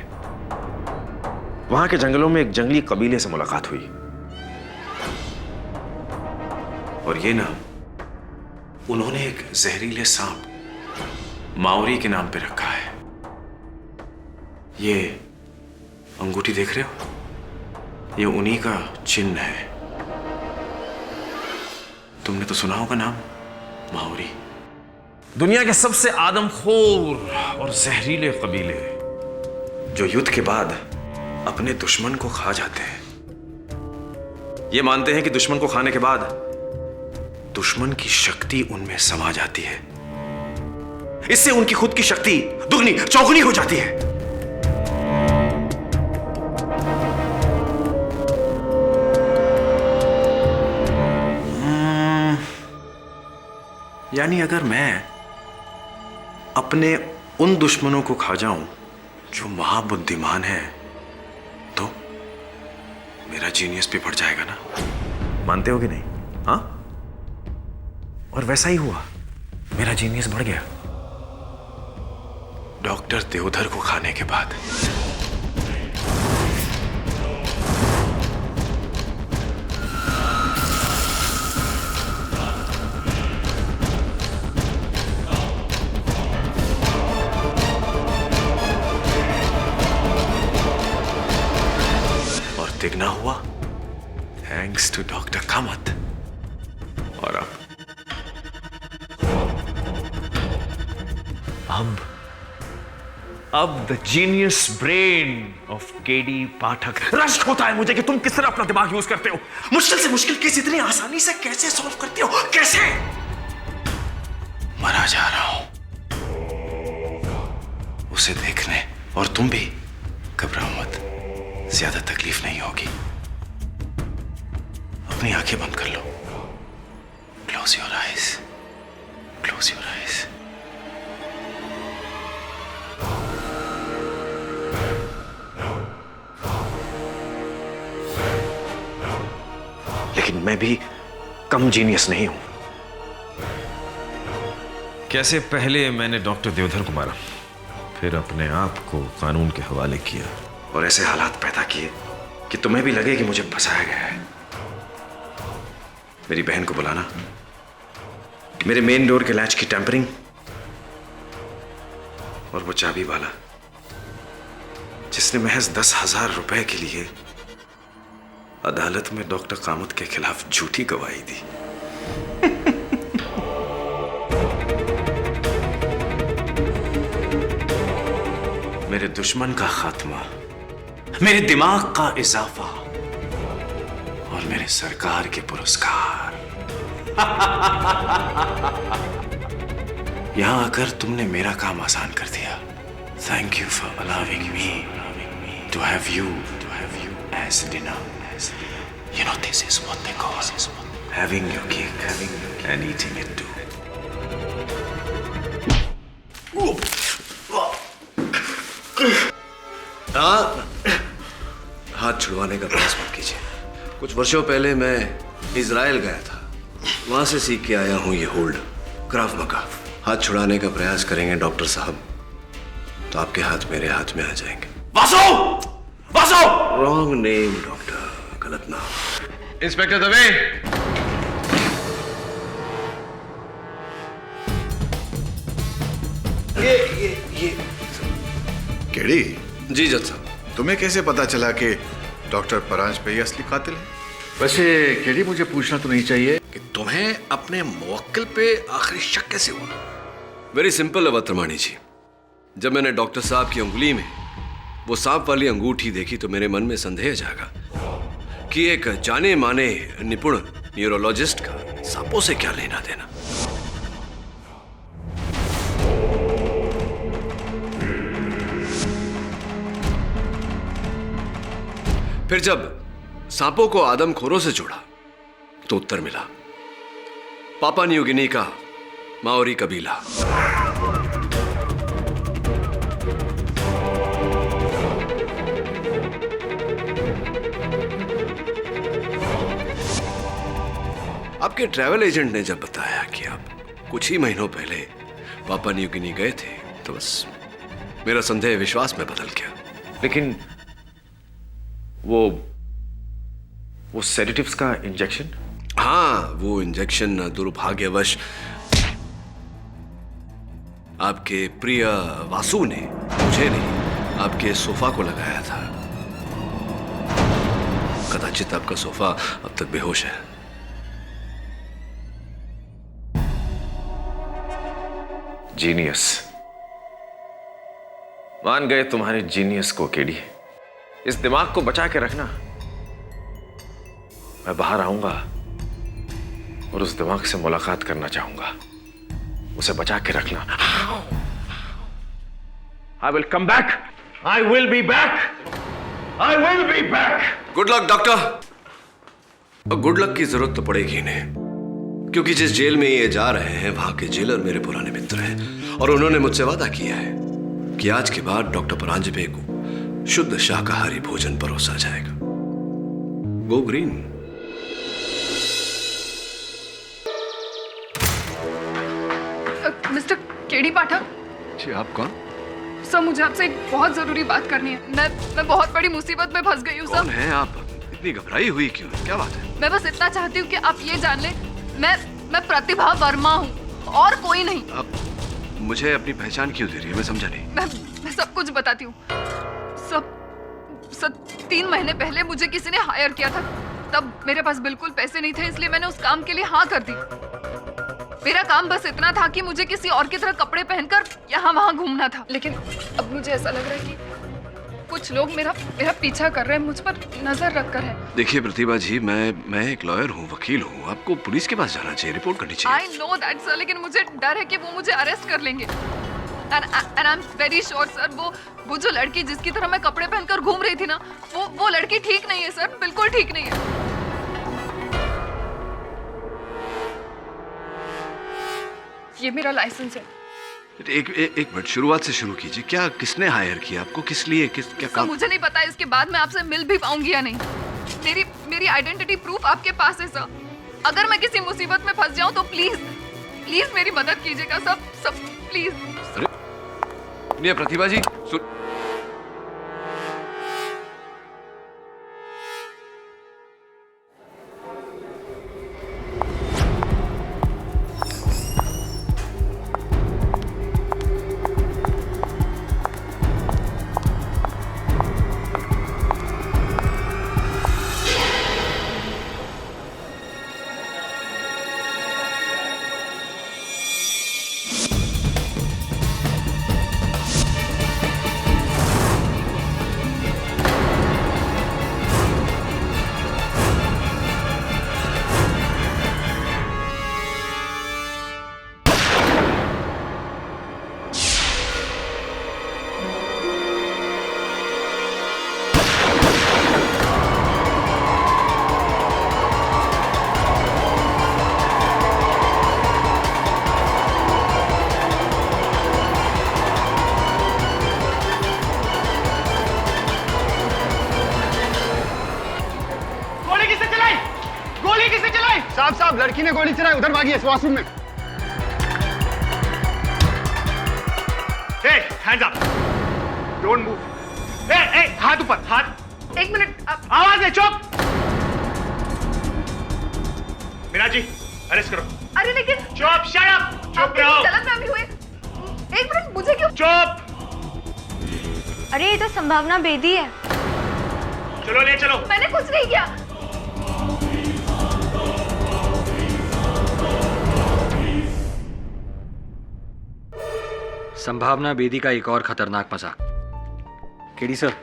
वहां के जंगलों में एक जंगली कबीले से मुलाकात हुई, और ये नाम उन्होंने एक जहरीले सांप माउरी के नाम पे रखा है। ये अंगूठी देख रहे हो, ये उन्हीं का चिन्ह है। तुमने तो सुना होगा नाम माउरी। दुनिया के सबसे आदमखोर और जहरीले कबीले जो युद्ध के बाद अपने दुश्मन को खा जाते हैं। ये मानते हैं कि दुश्मन को खाने के बाद दुश्मन की शक्ति उनमें समा जाती है, इससे उनकी खुद की शक्ति दुगनी चौगुनी हो जाती है। यानी अगर मैं अपने उन दुश्मनों को खा जाऊं जो महाबुद्धिमान है, तो मेरा जीनियस भी बढ़ जाएगा ना। मानते हो कि नहीं? हाँ, और वैसा ही हुआ, मेरा जीनियस बढ़ गया डॉक्टर देवधर को खाने के बाद। और तिगना हुआ थैंक्स टू डॉक्टर कामत। और अब the genius brain of KD Pathak. रश्क होता है मुझे कि तुम किस तरह अपना दिमाग यूज करते हो। मुश्किल से मुश्किल केस इतनी आसानी से कैसे सॉल्व करते हो, कैसे? मरा जा रहा हूं उसे देखने, और तुम भी घबराओ मत, ज्यादा तकलीफ नहीं होगी। अपनी आंखें बंद कर लो। Close your eyes, close your eyes. लेकिन मैं भी कम जीनियस नहीं हूं। कैसे पहले मैंने डॉक्टर देवधर को मारा, फिर अपने आप को कानून के हवाले किया, और ऐसे हालात पैदा किए कि तुम्हें भी लगे कि मुझे फंसाया गया है। मेरी बहन को बुलाना, मेरे मेन डोर के लैच की टेम्परिंग, और वो चाबी वाला जिसने महज 10,000 रुपए के लिए अदालत में डॉक्टर कामत के खिलाफ झूठी गवाही दी। मेरे दुश्मन का खात्मा, मेरे दिमाग का इजाफा, और मेरे सरकार के पुरस्कार। यहां आकर तुमने मेरा काम आसान कर दिया। Thank you for allowing me to have you as dinner. You know, this is what they call having your cake and eating it too. हाथ छुड़वाने का प्रयास मत कीजिए। कुछ वर्षों पहले मैं इजराइल गया था, वहां से सीख के आया हूं ये होल्ड, क्राव मगा। हाथ छुड़ाने का प्रयास करेंगे डॉक्टर साहब तो आपके हाथ मेरे हाथ में आ जाएंगे। Vasu! Vasu! Wrong name doctor, गलत नाम। इंस्पेक्टर दवे, ये केडी जी जज साहब, तुम्हें कैसे पता चला कि डॉक्टर परांज पे ही असली कातिल है? वैसे केडी, मुझे पूछना तो नहीं चाहिए कि तुम्हें अपने मुवक्किल पे आखिरी शक कैसे हुआ? वेरी सिंपल अवत्रमाणी जी। जब मैंने डॉक्टर साहब की उंगली में वो सांप वाली अंगूठी देखी तो मेरे मन में संदेह जागा कि एक जाने माने निपुण न्यूरोलॉजिस्ट का सांपों से क्या लेना देना। फिर जब सांपों को आदमखोरों से जोड़ा तो उत्तर मिला, पापा न्यू गिनी का माओरी कबीला। आपके ट्रैवल एजेंट ने जब बताया कि आप कुछ ही महीनों पहले पापा न्यू गिनी गए थे तो बस मेरा संदेह विश्वास में बदल गया। लेकिन वो सेडेटिव्स का इंजेक्शन? हाँ, वो इंजेक्शन दुर्भाग्यवश आपके प्रिय वासु ने, मुझे नहीं, आपके सोफा को लगाया था। कदाचित आपका सोफा अब तक बेहोश है। जीनियस। मान गए तुम्हारे जीनियस को केडी। इस दिमाग को बचा के रखना। मैं बाहर आऊंगा और उस दिमाग से मुलाकात करना चाहूंगा। उसे बचा के रखना। I will come back. I will be back. I will be back. Good luck doctor. Good luck की जरूरत तो पड़ेगी इन्हें, क्योंकि जिस जेल में ये जा रहे हैं वहां के जेलर मेरे पुराने मित्र हैं और उन्होंने मुझसे वादा किया है कि आज के बाद डॉक्टर परांजपे को शुद्ध शाकाहारी भोजन परोसा जाएगा। Go green. मिस्टर केडी पाठक। जी, आप कौन? सर, मुझे आपसे एक बहुत जरूरी बात करनी है। मैं बहुत बड़ी मुसीबत में फंस गई हूँ सर। कौन है आप? इतनी घबराई हुई क्यों? क्या बात है? मैं बस इतना चाहती हूँ कि आप ये जान लें, मैं प्रतिभा वर्मा हूँ और कोई नहीं। आप मुझे अपनी पहचान क्यों दे रही है? मैं समझा नहीं। मैं सब कुछ बताती हूँ। सब 3 महीने पहले मुझे किसी ने हायर किया था। तब मेरे पास बिल्कुल पैसे नहीं थे, इसलिए मैंने उस काम के लिए हाँ कर दी। मेरा काम बस इतना था कि मुझे किसी और की तरह कपड़े पहनकर यहाँ वहाँ घूमना था। लेकिन अब मुझे ऐसा लग रहा है कि कुछ लोग मेरा पीछा कर रहे हैं, मुझ पर नजर रखकर है। देखिए प्रतिभा जी, मैं एक लॉयर हूँ, वकील हूँ। आपको पुलिस के पास जाना चाहिए, रिपोर्ट करनी चाहिए। I know that sir, लेकिन मुझे डर है कि वो मुझे अरेस्ट कर लेंगे। And I'm very sure sir, वो जो लड़की जिसकी तरह मैं कपड़े पहनकर घूम रही थी ना, वो लड़की ठीक नहीं है सर, बिल्कुल ठीक नहीं है। ये मेरा लाइसेंस है। एक मिनट, शुरुआत से शुरू कीजिए। क्या, किसने हायर किया आपको? किस लिए? क्या काम? मुझे नहीं पता। इसके बाद मैं आपसे मिल भी पाऊंगी या नहीं। मेरी आइडेंटिटी प्रूफ आपके पास है सर। अगर मैं किसी मुसीबत में फंस जाऊं तो प्लीज मेरी मदद कीजिएगा सब प्लीज। नहीं प्रतिभा जी, साहब लड़की ने गोली चलाई, उधर भागी है वॉशरूम में। Hands up, don't move. हाथ ऊपर, हाथ। एक मिनट, आवाज नहीं, चुप। मीना जी, अरेस्ट करो। अरे लेकिन चुप, शट अप, चुप रहो। गलतफहमी हुई। एक मिनट, मुझे क्यों? चुप। अरे ये तो संभावना बेदी है। चलो ले चलो। मैंने कुछ नहीं किया। संभावना बेदी का एक और खतरनाक मजाक। केडी सर,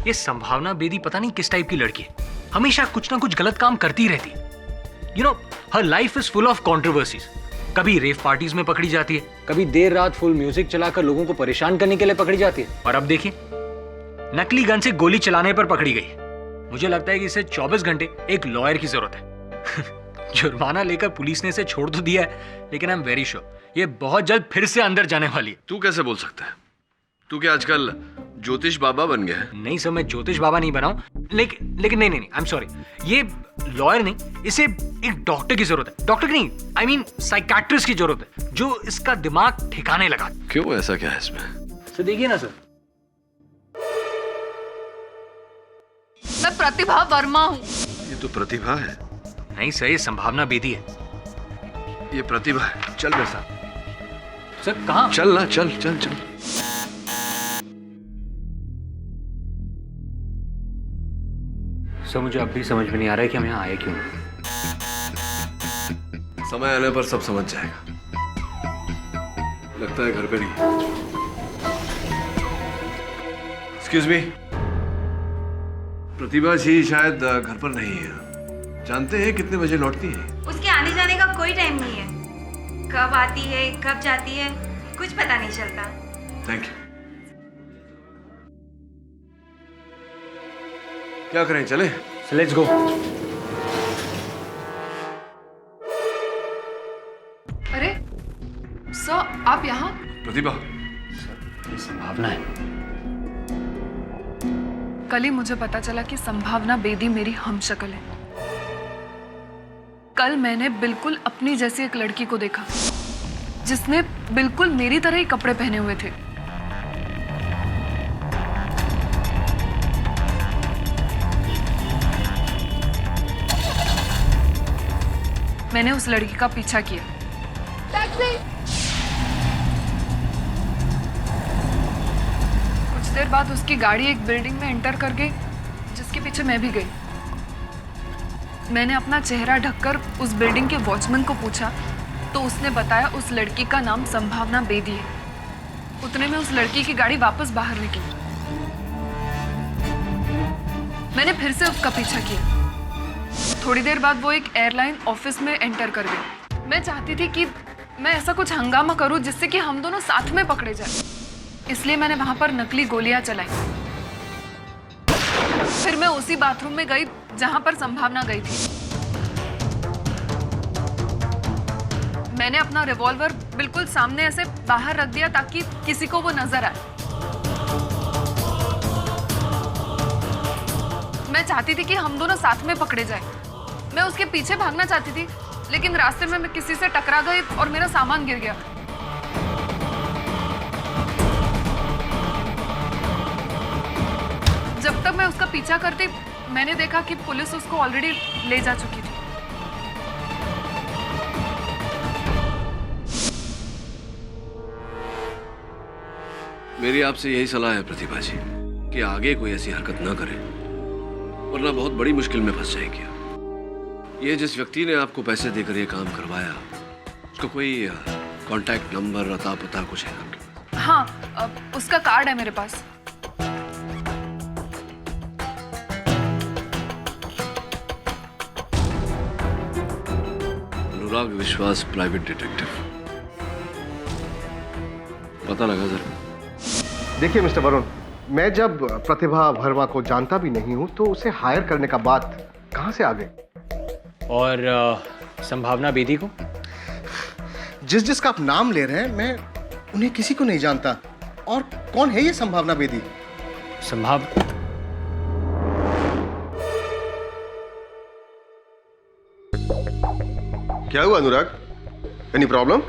ये संभावना बेदी पता नहीं किस टाइप की लड़की है। हमेशा कुछ ना कुछ गलत काम करती रहती है। You know, her life is full of controversies. कभी रेव पार्टीज में पकड़ी जाती है, कभी देर रात फुल म्यूजिक चलाकर लोगों को परेशान करने के लिए पकड़ी जाती है, और अब देखिए नकली गन से गोली चलाने पर पकड़ी गई। मुझे लगता है कि इसे 24 घंटे एक लॉयर की जरूरत है। जुर्माना लेकर पुलिस ने इसे छोड़ तो दिया है, लेकिन आई एम वेरी श्योर ये बहुत जल्द फिर से अंदर जाने वाली है। तू कैसे बोल सकता है? तू क्या आजकल ज्योतिष बाबा बन गया है? नहीं सर, मैं ज्योतिष बाबा नहीं बना हूं, लेकिन नहीं, आई एम सॉरी, ये लॉयर नहीं, इसे एक डॉक्टर की जरूरत है। डॉक्टर नहीं, आई मीन साइकियाट्रिस्ट की जरूरत है, जो इसका दिमाग ठिकाने लगा। क्यों, ऐसा क्या है इसमें? सर देखिए ना सर, मैं प्रतिभा वर्मा हूँ। ये तो प्रतिभा है। नहीं सर, ये संभावना बेदी है। ये प्रतिभा है। चल मेरे साथ। सर कहाँ? चल ना, चल चल चल। सर मुझे अब भी समझ में नहीं आ रहा है कि हम यहाँ आए क्यों। समय आने पर सब समझ जाएगा। लगता है घर पे नहीं। एक्सक्यूज मी, प्रतिभा जी शायद घर पर नहीं है। जानते हैं कितने बजे लौटती है? उसके आने जाने का कोई टाइम नहीं है। कब आती है कब जाती है कुछ पता नहीं चलता। Thank you. क्या करें, चले? Let's go. अरे सर, आप यहाँ? प्रतिभा, ये संभावना है। कल ही मुझे पता चला कि संभावना बेदी मेरी हमशक्ल है। कल मैंने बिल्कुल अपनी जैसी एक लड़की को देखा, जिसने बिल्कुल मेरी तरह ही कपड़े पहने हुए थे। मैंने उस लड़की का पीछा किया। कुछ देर बाद उसकी गाड़ी एक बिल्डिंग में एंटर कर गई, जिसके पीछे मैं भी गई। मैंने अपना चेहरा ढककर उस बिल्डिंग के वॉचमैन को पूछा, तो उसने बताया उस लड़की का नाम संभावना बेदी है। उतने में उस लड़की की गाड़ी वापस बाहर निकली। मैंने फिर से उसका पीछा किया। थोड़ी देर बाद वो एक एयरलाइन ऑफिस में एंटर कर गई। मैं चाहती थी कि मैं ऐसा कुछ हंगामा करूं जिससे कि हम दोनों साथ में पकड़े जाएं। इसलिए मैंने वहां पर नकली गोलियां चलाई। फिर मैं उसी बाथरूम में गई जहां पर संभावना गई थी। मैंने अपना रिवॉल्वर बिल्कुल सामने ऐसे बाहर रख दिया ताकि किसी को वो नजर आए। मैं चाहती थी कि हम दोनों साथ में पकड़े जाएं। मैं उसके पीछे भागना चाहती थी, लेकिन रास्ते में मैं किसी से टकरा गई और मेरा सामान गिर गया। जब तक मैं उसका पीछा करती, मैंने देखा कि पुलिस उसको ऑलरेडी ले जा चुकी थी। मेरी आपसे यही सलाह है प्रतिभा जी कि आगे कोई ऐसी हरकत ना करें, वरना बहुत बड़ी मुश्किल में फंस जाएंगे। ये जिस व्यक्ति ने आपको पैसे देकर ये काम करवाया, उसका कोई कांटेक्ट नंबर, अता पता कुछ है आपके पास? हाँ, उसका कार्ड है मेरे पास। अनुराग विश्वास, प्राइवेट डिटेक्टिव। पता लगा जरा। देखिए मिस्टर वरुण, मैं जब प्रतिभा वर्मा को जानता भी नहीं हूं, तो उसे हायर करने का बात कहां से आ गई? और संभावना बेदी को? जिसका आप नाम ले रहे हैं, मैं उन्हें किसी को नहीं जानता। और कौन है ये संभावना बेदी? क्या हुआ अनुराग? Any problem?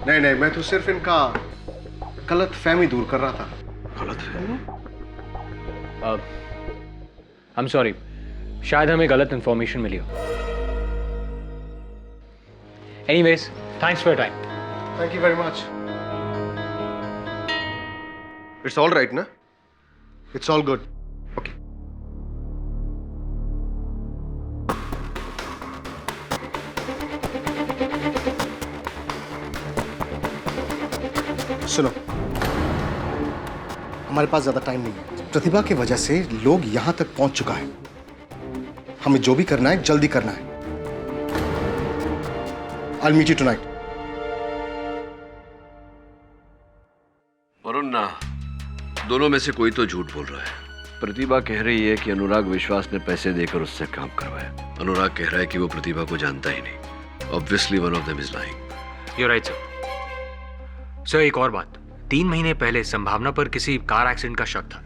नहीं, मैं तो सिर्फ इनका गलत फहमी दूर कर रहा था। गलत फहमी? आई एम सॉरी, शायद हमें गलत इंफॉर्मेशन मिली हो। Anyways, thanks for your time. Thank you very much. It's all right, na? It's all good. Okay. सुनो, हमारे पास ज्यादा टाइम नहीं है। प्रतिभा की वजह से लोग यहां तक पहुंच चुका है। हमें जो भी करना है जल्दी करना है। I'll meet you tonight. Varun, दोनों में से कोई तो झूठ बोल रहा है। प्रतिभा कह रही है कि अनुराग विश्वास ने पैसे देकर उससे काम करवाया। अनुराग कह रहा है कि वो प्रतिभा को जानता ही नहीं। Obviously one of them is lying. You right sir. Sir एक और बात, 3 महीने पहले संभावना पर किसी कार एक्सीडेंट का शक था।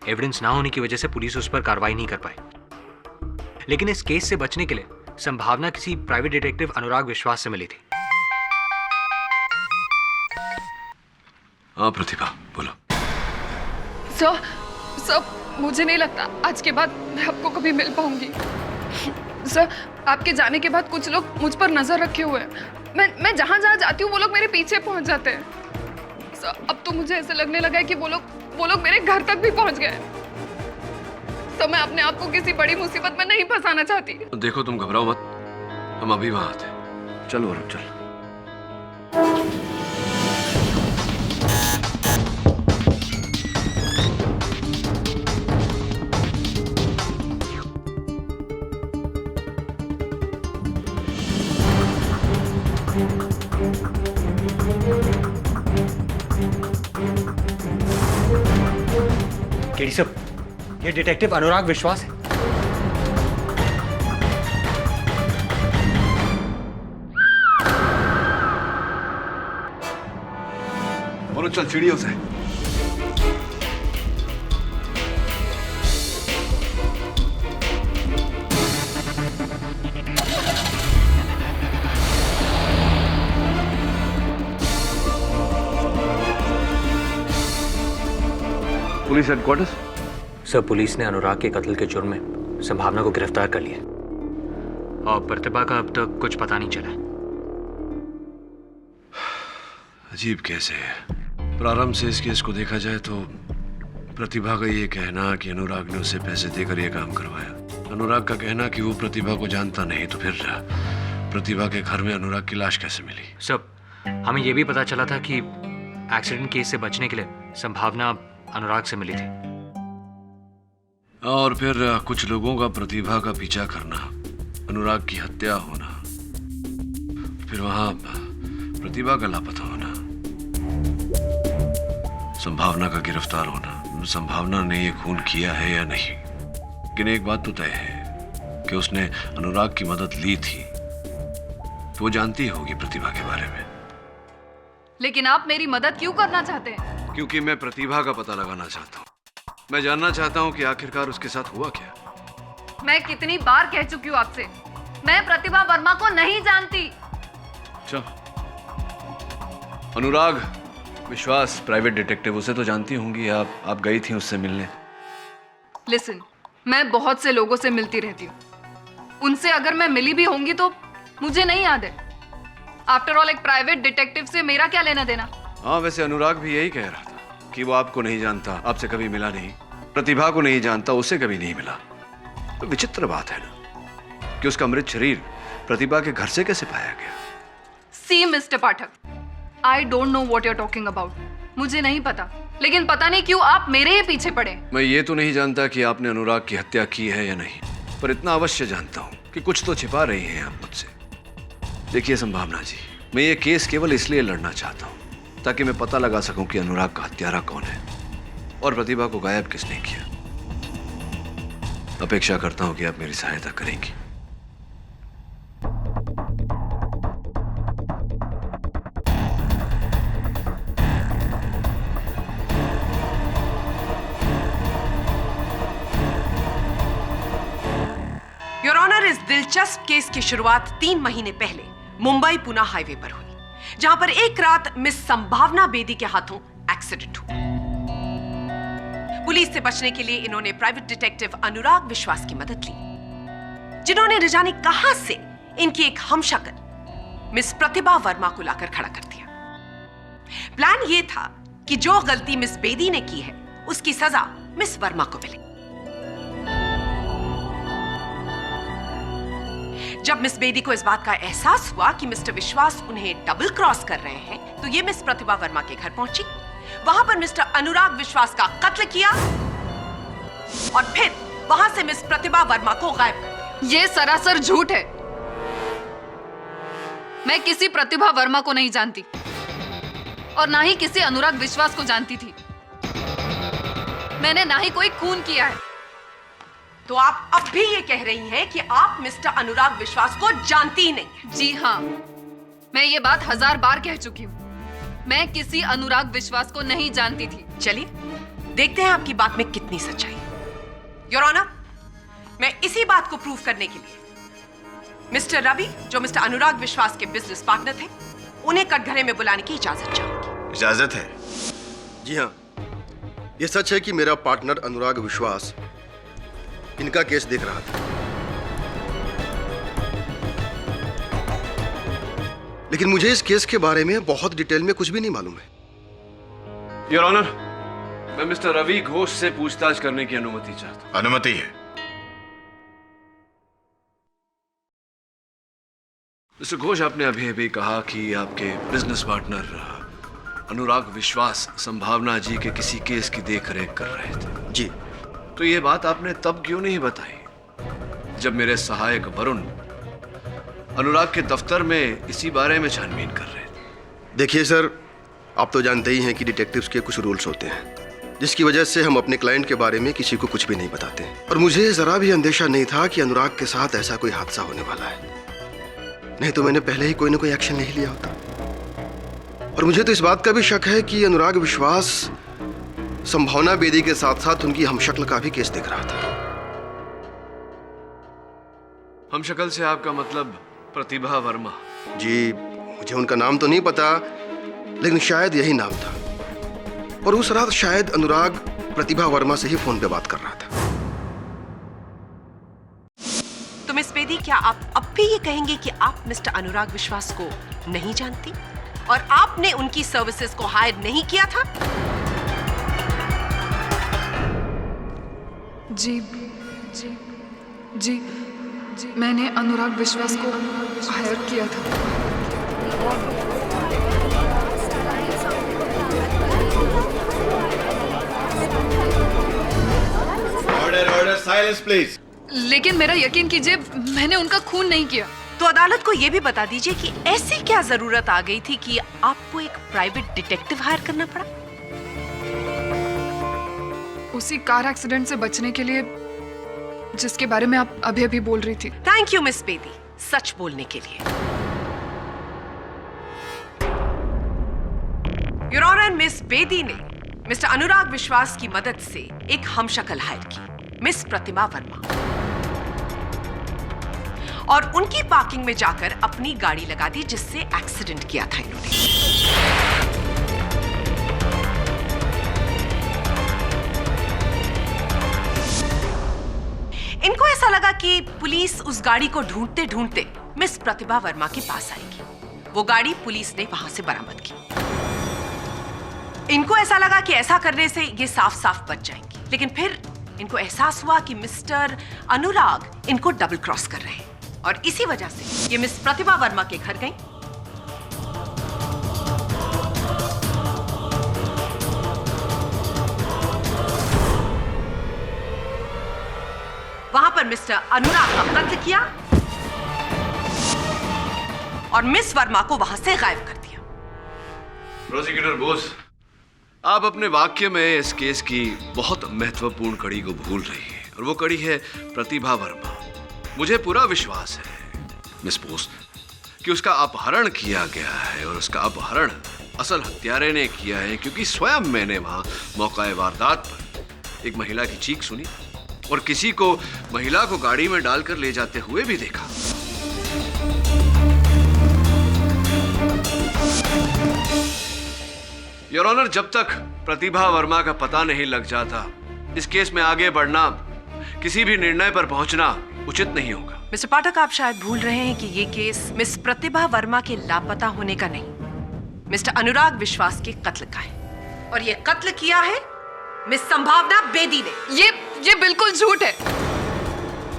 एविडेंस ना होने की वजह से पुलिस उस पर कार्रवाई नहीं कर पाई, लेकिन इस केस से बचने के लिए संभावना किसी प्राइवेट डिटेक्टिव अनुराग विश्वास से मिली थी। हाँ प्रतिभा बोलो। सर मुझे नहीं लगता आज के बाद मैं आपको कभी मिल पाऊंगी। सर आपके जाने के बाद कुछ लोग मुझ पर नजर रखे हुए हैं। मैं जहां जहां जाती हूँ वो लोग मेरे पीछे पहुंच जाते हैं। सर अब तो मुझे ऐसे लगने लगा है कि वो लोग मेरे घर तक भी पहुंच गए। तो मैं अपने आप को किसी बड़ी मुसीबत में नहीं फंसाना चाहती। देखो तुम घबराओ मत, हम अभी वहां आते हैं। चलो वरुण चल। केडी साहब, ये डिटेक्टिव अनुराग विश्वास है। वरुण चल सीढ़ियों से। Police headquarters. सर पुलिस ने अनुराग के कत्ल के जुर्म में संभावना को गिरफ्तार कर लिया और प्रतिभा का अब तक कुछ पता नहीं चला। अजीब केस है। प्रारंभ से इस केस को देखा जाए तो प्रतिभा का ये कहना कि अनुराग ने उसे पैसे देकर यह काम करवाया, अनुराग का कहना कि वो प्रतिभा को जानता नहीं, तो फिर प्रतिभा के घर में अनुराग की लाश कैसे मिली? सर हमें यह भी पता चला था कि एक्सीडेंट केस से बचने के लिए संभावना अनुराग से मिली थी। और फिर कुछ लोगों का प्रतिभा का पीछा करना, अनुराग की हत्या होना, फिर वहां प्रतिभा का लापता होना, संभावना का गिरफ्तार होना। संभावना ने ये खून किया है या नहीं, लेकिन एक बात तो तय है कि उसने अनुराग की मदद ली थी, तो वो जानती होगी प्रतिभा के बारे में। लेकिन आप मेरी मदद क्यों करना चाहते हैं? क्योंकि मैं प्रतिभा का पता लगाना चाहता हूँ। मैं जानना चाहता हूँ कि आखिरकार उसके साथ हुआ क्या। मैं कितनी बार कह चुकी हूँ आपसे, मैं प्रतिभा वर्मा को नहीं जानती। अच्छा, अनुराग विश्वास प्राइवेट डिटेक्टिव, उसे तो जानती होंगी आप गई थी उससे मिलने। लिसन, मैं बहुत से लोगों से मिलती रहती हूँ, उनसे अगर मैं मिली भी होंगी तो मुझे नहीं याद है। आफ्टर ऑल एक प्राइवेट डिटेक्टिव से मेरा क्या लेना देना। हाँ वैसे अनुराग भी यही कह रहा था कि वो आपको नहीं जानता, आपसे कभी मिला नहीं, प्रतिभा को नहीं जानता, उसे कभी नहीं मिला। तो विचित्र बात है ना कि उसका मृत शरीर प्रतिभा के घर से कैसे पाया गया। See mister Pathak, I don't know what you are talking about. मुझे नहीं पता, लेकिन पता नहीं क्यों आप मेरे ही पीछे पड़े। मैं ये तो नहीं जानता कि आपने अनुराग की हत्या की है या नहीं, पर इतना अवश्य जानता हूं कि कुछ तो छिपा रही हैं आप मुझसे। देखिए संभावना जी, मैं ये केस केवल इसलिए लड़ना चाहता हूं ताकि मैं पता लगा सकूं कि अनुराग का हत्यारा कौन है और प्रतिभा को गायब किसने किया। अपेक्षा करता हूं कि आप मेरी सहायता करेंगी। योर ऑनर, इस दिलचस्प केस की शुरुआत 3 महीने पहले मुंबई पुणे हाईवे पर हुई, जहां पर एक रात मिस संभावना बेदी के हाथों एक्सीडेंट हुआ। पुलिस से बचने के लिए इन्होंने प्राइवेट डिटेक्टिव अनुराग विश्वास की मदद ली, जिन्होंने न जाने कहां से इनकी एक हमशक्ल मिस प्रतिभा वर्मा को लाकर खड़ा कर दिया। प्लान यह था कि जो गलती मिस बेदी ने की है उसकी सजा मिस वर्मा को मिले। जब मिस बेदी को इस बात का एहसास हुआ कि मिस्टर विश्वास उन्हें डबल क्रॉस कर रहे हैं, तो ये मिस प्रतिभा वर्मा के घर पहुंची, वहां पर मिस्टर अनुराग विश्वास का कत्ल किया और फिर वहां से मिस प्रतिभा वर्मा को गायब कर दिया। ये सरासर झूठ है। मैं किसी प्रतिभा वर्मा को नहीं जानती और ना ही किसी अनुराग विश्वास को जानती थी। मैंने ना ही कोई खून किया है। तो आप अब भी ये कह रही हैं कि आप मिस्टर अनुराग विश्वास को जानती ही नहीं? जी हाँ, मैं ये बात 1000 बार कह चुकी हूँ। मैं किसी अनुराग विश्वास को नहीं जानती थी। चलिए देखते हैं आपकी बात में कितनी सच्चाई। योर ऑनर, मैं इसी बात को प्रूव करने के लिए मिस्टर रवि, जो मिस्टर अनुराग विश्वास के बिजनेस पार्टनर थे, उन्हें कटघरे में बुलाने की इजाजत चाहूंगी। इजाजत है? जी हाँ, यह सच है कि मेरा पार्टनर अनुराग विश्वास इनका केस देख रहा था, लेकिन मुझे इस केस के बारे में बहुत डिटेल में कुछ भी नहीं मालूम है। योर ऑनर, मैं मिस्टर रवि घोष से पूछताछ करने की अनुमति चाहता हूं। अनुमति है। मिस्टर घोष, आपने अभी अभी कहा कि आपके बिजनेस पार्टनर अनुराग विश्वास संभावना जी के किसी केस की देखरेख कर रहे थे। जी। तो ये बात आपने तब क्यों नहीं बताई जब मेरे सहायक वरुण अनुराग के दफ्तर में इसी बारे में छानबीन कर रहे थे? देखिए सर, आप तो जानते ही हैं कि डिटेक्टिव्स के कुछ रूल्स होते हैं, जिसकी वजह से हम अपने क्लाइंट के बारे में किसी को कुछ भी नहीं बताते। और मुझे जरा भी अंदेशा नहीं था कि अनुराग के साथ ऐसा कोई हादसा होने वाला है, नहीं तो मैंने पहले ही कोई ना कोई एक्शन नहीं लिया होता। और मुझे तो इस बात का भी शक है कि अनुराग विश्वास संभावना बेदी के साथ साथ उनकी हमशक्ल का भी केस देख रहा था। हमशक्ल से आपका मतलब प्रतिभा वर्मा? जी, मुझे उनका नाम तो नहीं पता, लेकिन शायद यही नाम था। और उस रात शायद अनुराग प्रतिभा वर्मा से ही फोन पे बात कर रहा था। तो मिस बेदी, क्या आप अब भी ये कहेंगे कि आप मिस्टर अनुराग विश्वास को नहीं जानती और आपने उनकी सर्विसेज को हायर नहीं किया था? जी जी जी जी, मैंने अनुराग विश्वास को हायर किया था। Order order, silence please. लेकिन मेरा यकीन कीजिए, मैंने उनका खून नहीं किया। तो अदालत को यह भी बता दीजिए कि ऐसी क्या जरूरत आ गई थी कि आपको एक प्राइवेट डिटेक्टिव हायर करना पड़ा? उसी कार एक्सीडेंट से बचने के लिए जिसके बारे में आप अभी अभी बोल रही थी। थैंक यू मिस बेदी, सच बोलने के लिए। योर ऑनर, मिस बेदी ने मिस्टर अनुराग विश्वास की मदद से एक हमशक्ल हायर की, मिस प्रतिभा वर्मा, और उनकी पार्किंग में जाकर अपनी गाड़ी लगा दी जिससे एक्सीडेंट किया था इन्होंने। इनको ऐसा लगा कि पुलिस उस गाड़ी को ढूंढते ढूंढते मिस प्रतिभा वर्मा के पास आएगी। वो गाड़ी पुलिस ने वहां से बरामद की। इनको ऐसा लगा कि ऐसा करने से ये साफ साफ बच जाएंगी, लेकिन फिर इनको एहसास हुआ कि मिस्टर अनुराग इनको डबल क्रॉस कर रहे हैं, और इसी वजह से ये मिस प्रतिभा वर्मा के घर गई। वहां पर मिस्टर अनुराग का कत्ल किया और मिस वर्मा को वहां से गायब कर दिया। प्रोसिक्यूटर बोस, आप अपने वाक्य में इस केस की बहुत महत्वपूर्ण कड़ी को भूल रही हैं, और वो कड़ी है प्रतिभा वर्मा। मुझे पूरा विश्वास है मिस बोस कि उसका अपहरण किया गया है, और उसका अपहरण असल हत्यारे ने किया है, क्योंकि स्वयं मैंने वहां मौका वारदात पर एक महिला की चीख सुनी और किसी को महिला को गाड़ी में डालकर ले जाते हुए भी देखा। योर ऑनर, जब तक प्रतिभा वर्मा का पता नहीं लग जाता, इस केस में आगे बढ़ना, किसी भी निर्णय पर पहुंचना उचित नहीं होगा। मिस्टर पाठक, आप शायद भूल रहे हैं कि ये केस मिस प्रतिभा वर्मा के लापता होने का नहीं, मिस्टर अनुराग विश्वास के कत्ल का है, और ये कत्ल किया है मिस संभावना बेदी ने। ये बिल्कुल झूठ है।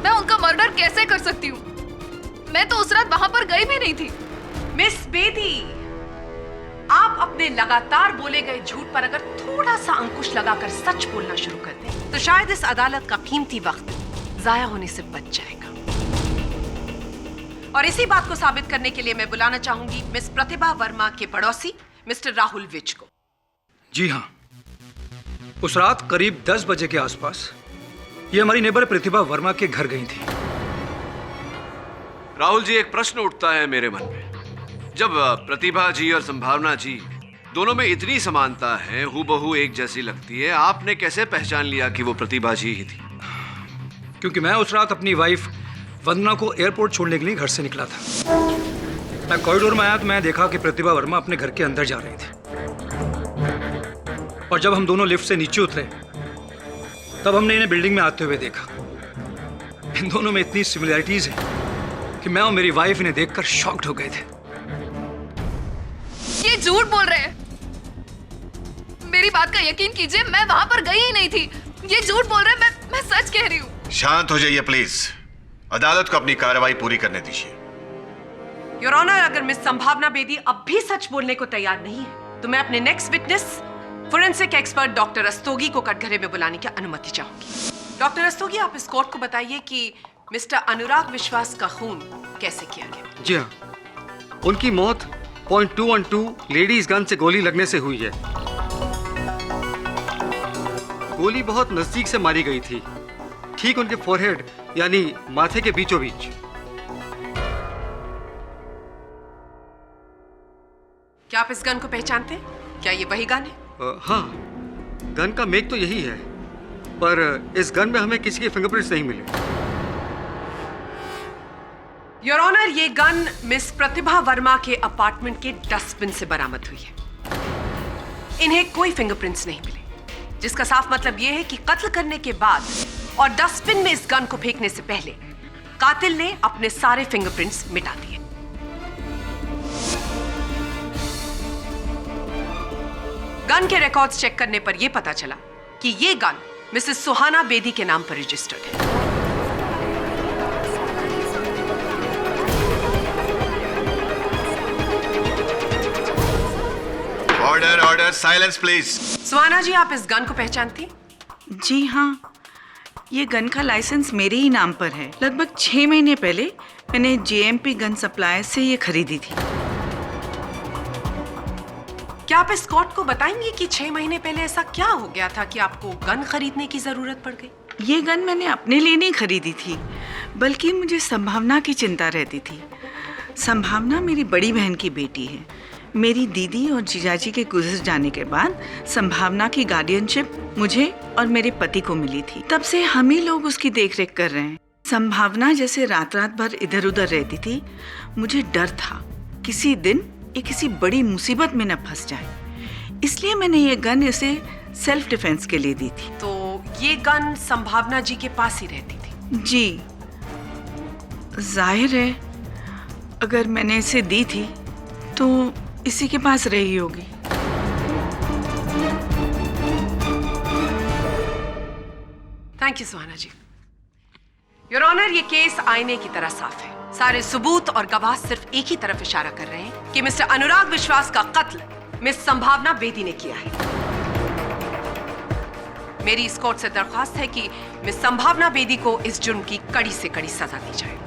मैं उनका मर्डर कैसे कर सकती हूँ? मैं तो उस रात वहां पर गई भी नहीं थी। मिस बेदी, आप अपने लगातार बोले गए झूठ पर अगर थोड़ा सा अंकुश लगाकर सच बोलना शुरू कर दें, तो शायद इस अदालत का कीमती वक्त जाया होने से बच जाएगा। और इसी बात को साबित करने के लिए मैं बुलाना चाहूंगी मिस प्रतिभा वर्मा के पड़ोसी मिस्टर राहुल विज को। जी हाँ, उस रात करीब 10 बजे के आसपास ये हमारी नेबर प्रतिभा वर्मा के घर गई थी। राहुल जी, एक प्रश्न उठता है मेरे मन में। जब प्रतिभा जी और संभावना जी दोनों में इतनी समानता है, हूबहू एक जैसी लगती है, आपने कैसे पहचान लिया कि वो प्रतिभा जी ही थी? क्योंकि मैं उस रात अपनी वाइफ वंदना को एयरपोर्ट छोड़ने के लिए घर से निकला था। मैं कॉरिडोर में आया तो मैं देखा कि प्रतिभा वर्मा अपने घर के अंदर जा रही थी, और जब हम दोनों लिफ्ट से नीचे उतरे तब हमने इन्हें बिल्डिंग में आते हुए देखा। इन दोनों में इतनी सिमिलैरिटीज है कि मैं और मेरी वाइफ इन्हें देखकर शॉक्ड हो गए थे। ये झूठ बोल रहे हैं। मेरी बात का यकीन कीजिए, मैं वहां पर गई ही नहीं थी। ये झूठ बोल रहे हैं, मैं सच कह रही हूँ। शांत हो जाइए प्लीज। अदालत को अपनी कार्रवाई पूरी करने दीजिए। योर ऑनर, अगर मिस संभावना बेदी अब भी सच बोलने को तैयार नहीं है तो मैं अपने next witness forensic expert doctor Rastogi को कटघरे में बुलाने की अनुमति चाहूंगी। डॉक्टर रस्तोगी, आप इस कोर्ट को बताइए कि मिस्टर अनुराग विश्वास का खून कैसे किया गया। जी हाँ, उनकी मौत .212 लेडीज गन से गोली लगने से हुई है। गोली बहुत नजदीक से मारी गई थी, ठीक उनके फोरहेड यानी माथे के बीचों बीच। क्या आप इस गन को पहचानते हैं? क्या ये वही गन है? हाँ, गन का मेक तो यही है, पर इस गन में हमें किसी के फिंगरप्रिंट्स नहीं मिले। योर ऑनर, ये गन मिस प्रतिभा वर्मा के अपार्टमेंट के डस्टबिन से बरामद हुई है। इन्हें कोई फिंगरप्रिंट्स नहीं मिले, जिसका साफ मतलब यह है कि कत्ल करने के बाद और डस्टबिन में इस गन को फेंकने से पहले कातिल ने अपने सारे फिंगरप्रिंट्स मिटा दिए। गन के रिकॉर्ड्स चेक करने पर यह पता चला कि यह गन मिसेस सुहाना बेदी के नाम पर रजिस्टर्ड है। Order order, silence please. Suhana ji, आप इस गन को पहचानती? जी हाँ, ये गन का लाइसेंस मेरे ही नाम पर है। लगभग 6 महीने पहले मैंने JMP गन सप्लायर से ये खरीदी थी। क्या आप इस कोर्ट को बताएंगे कि 6 महीने पहले ऐसा क्या हो गया था कि आपको गन खरीदने की जरूरत पड़ गई? ये गन मैंने अपने लिए नहीं खरीदी थी, बल्कि मुझे संभावना की चिंता रहती थी। संभावना मेरी बड़ी बहन की बेटी है। मेरी दीदी और जीजाजी के गुजर जाने के बाद संभावना की गार्डियनशिप मुझे और मेरे पति को मिली थी। तब से हम ही लोग उसकी देखरेख कर रहे हैं। संभावना जैसे रात रात भर इधर उधर रहती थी, मुझे डर था किसी दिन ये किसी बड़ी मुसीबत में न फंस जाए, इसलिए मैंने ये गन इसे सेल्फ डिफेंस के लिए दी थी। तो ये गन संभावना जी के पास ही रहती थी? जी, जाहिर है अगर मैंने इसे दी थी तो इसी के पास रही होगी। Thank you Suhana ji. Your honour, ये केस आईने की तरह साफ है। सारे सबूत और गवाह सिर्फ एक ही तरफ इशारा कर रहे हैं कि मिस्टर अनुराग विश्वास का कत्ल मिस संभावना बेदी ने किया है। मेरी इस कोर्ट से दरख्वास्त है कि मिस संभावना बेदी को इस जुर्म की कड़ी से कड़ी सजा दी जाए।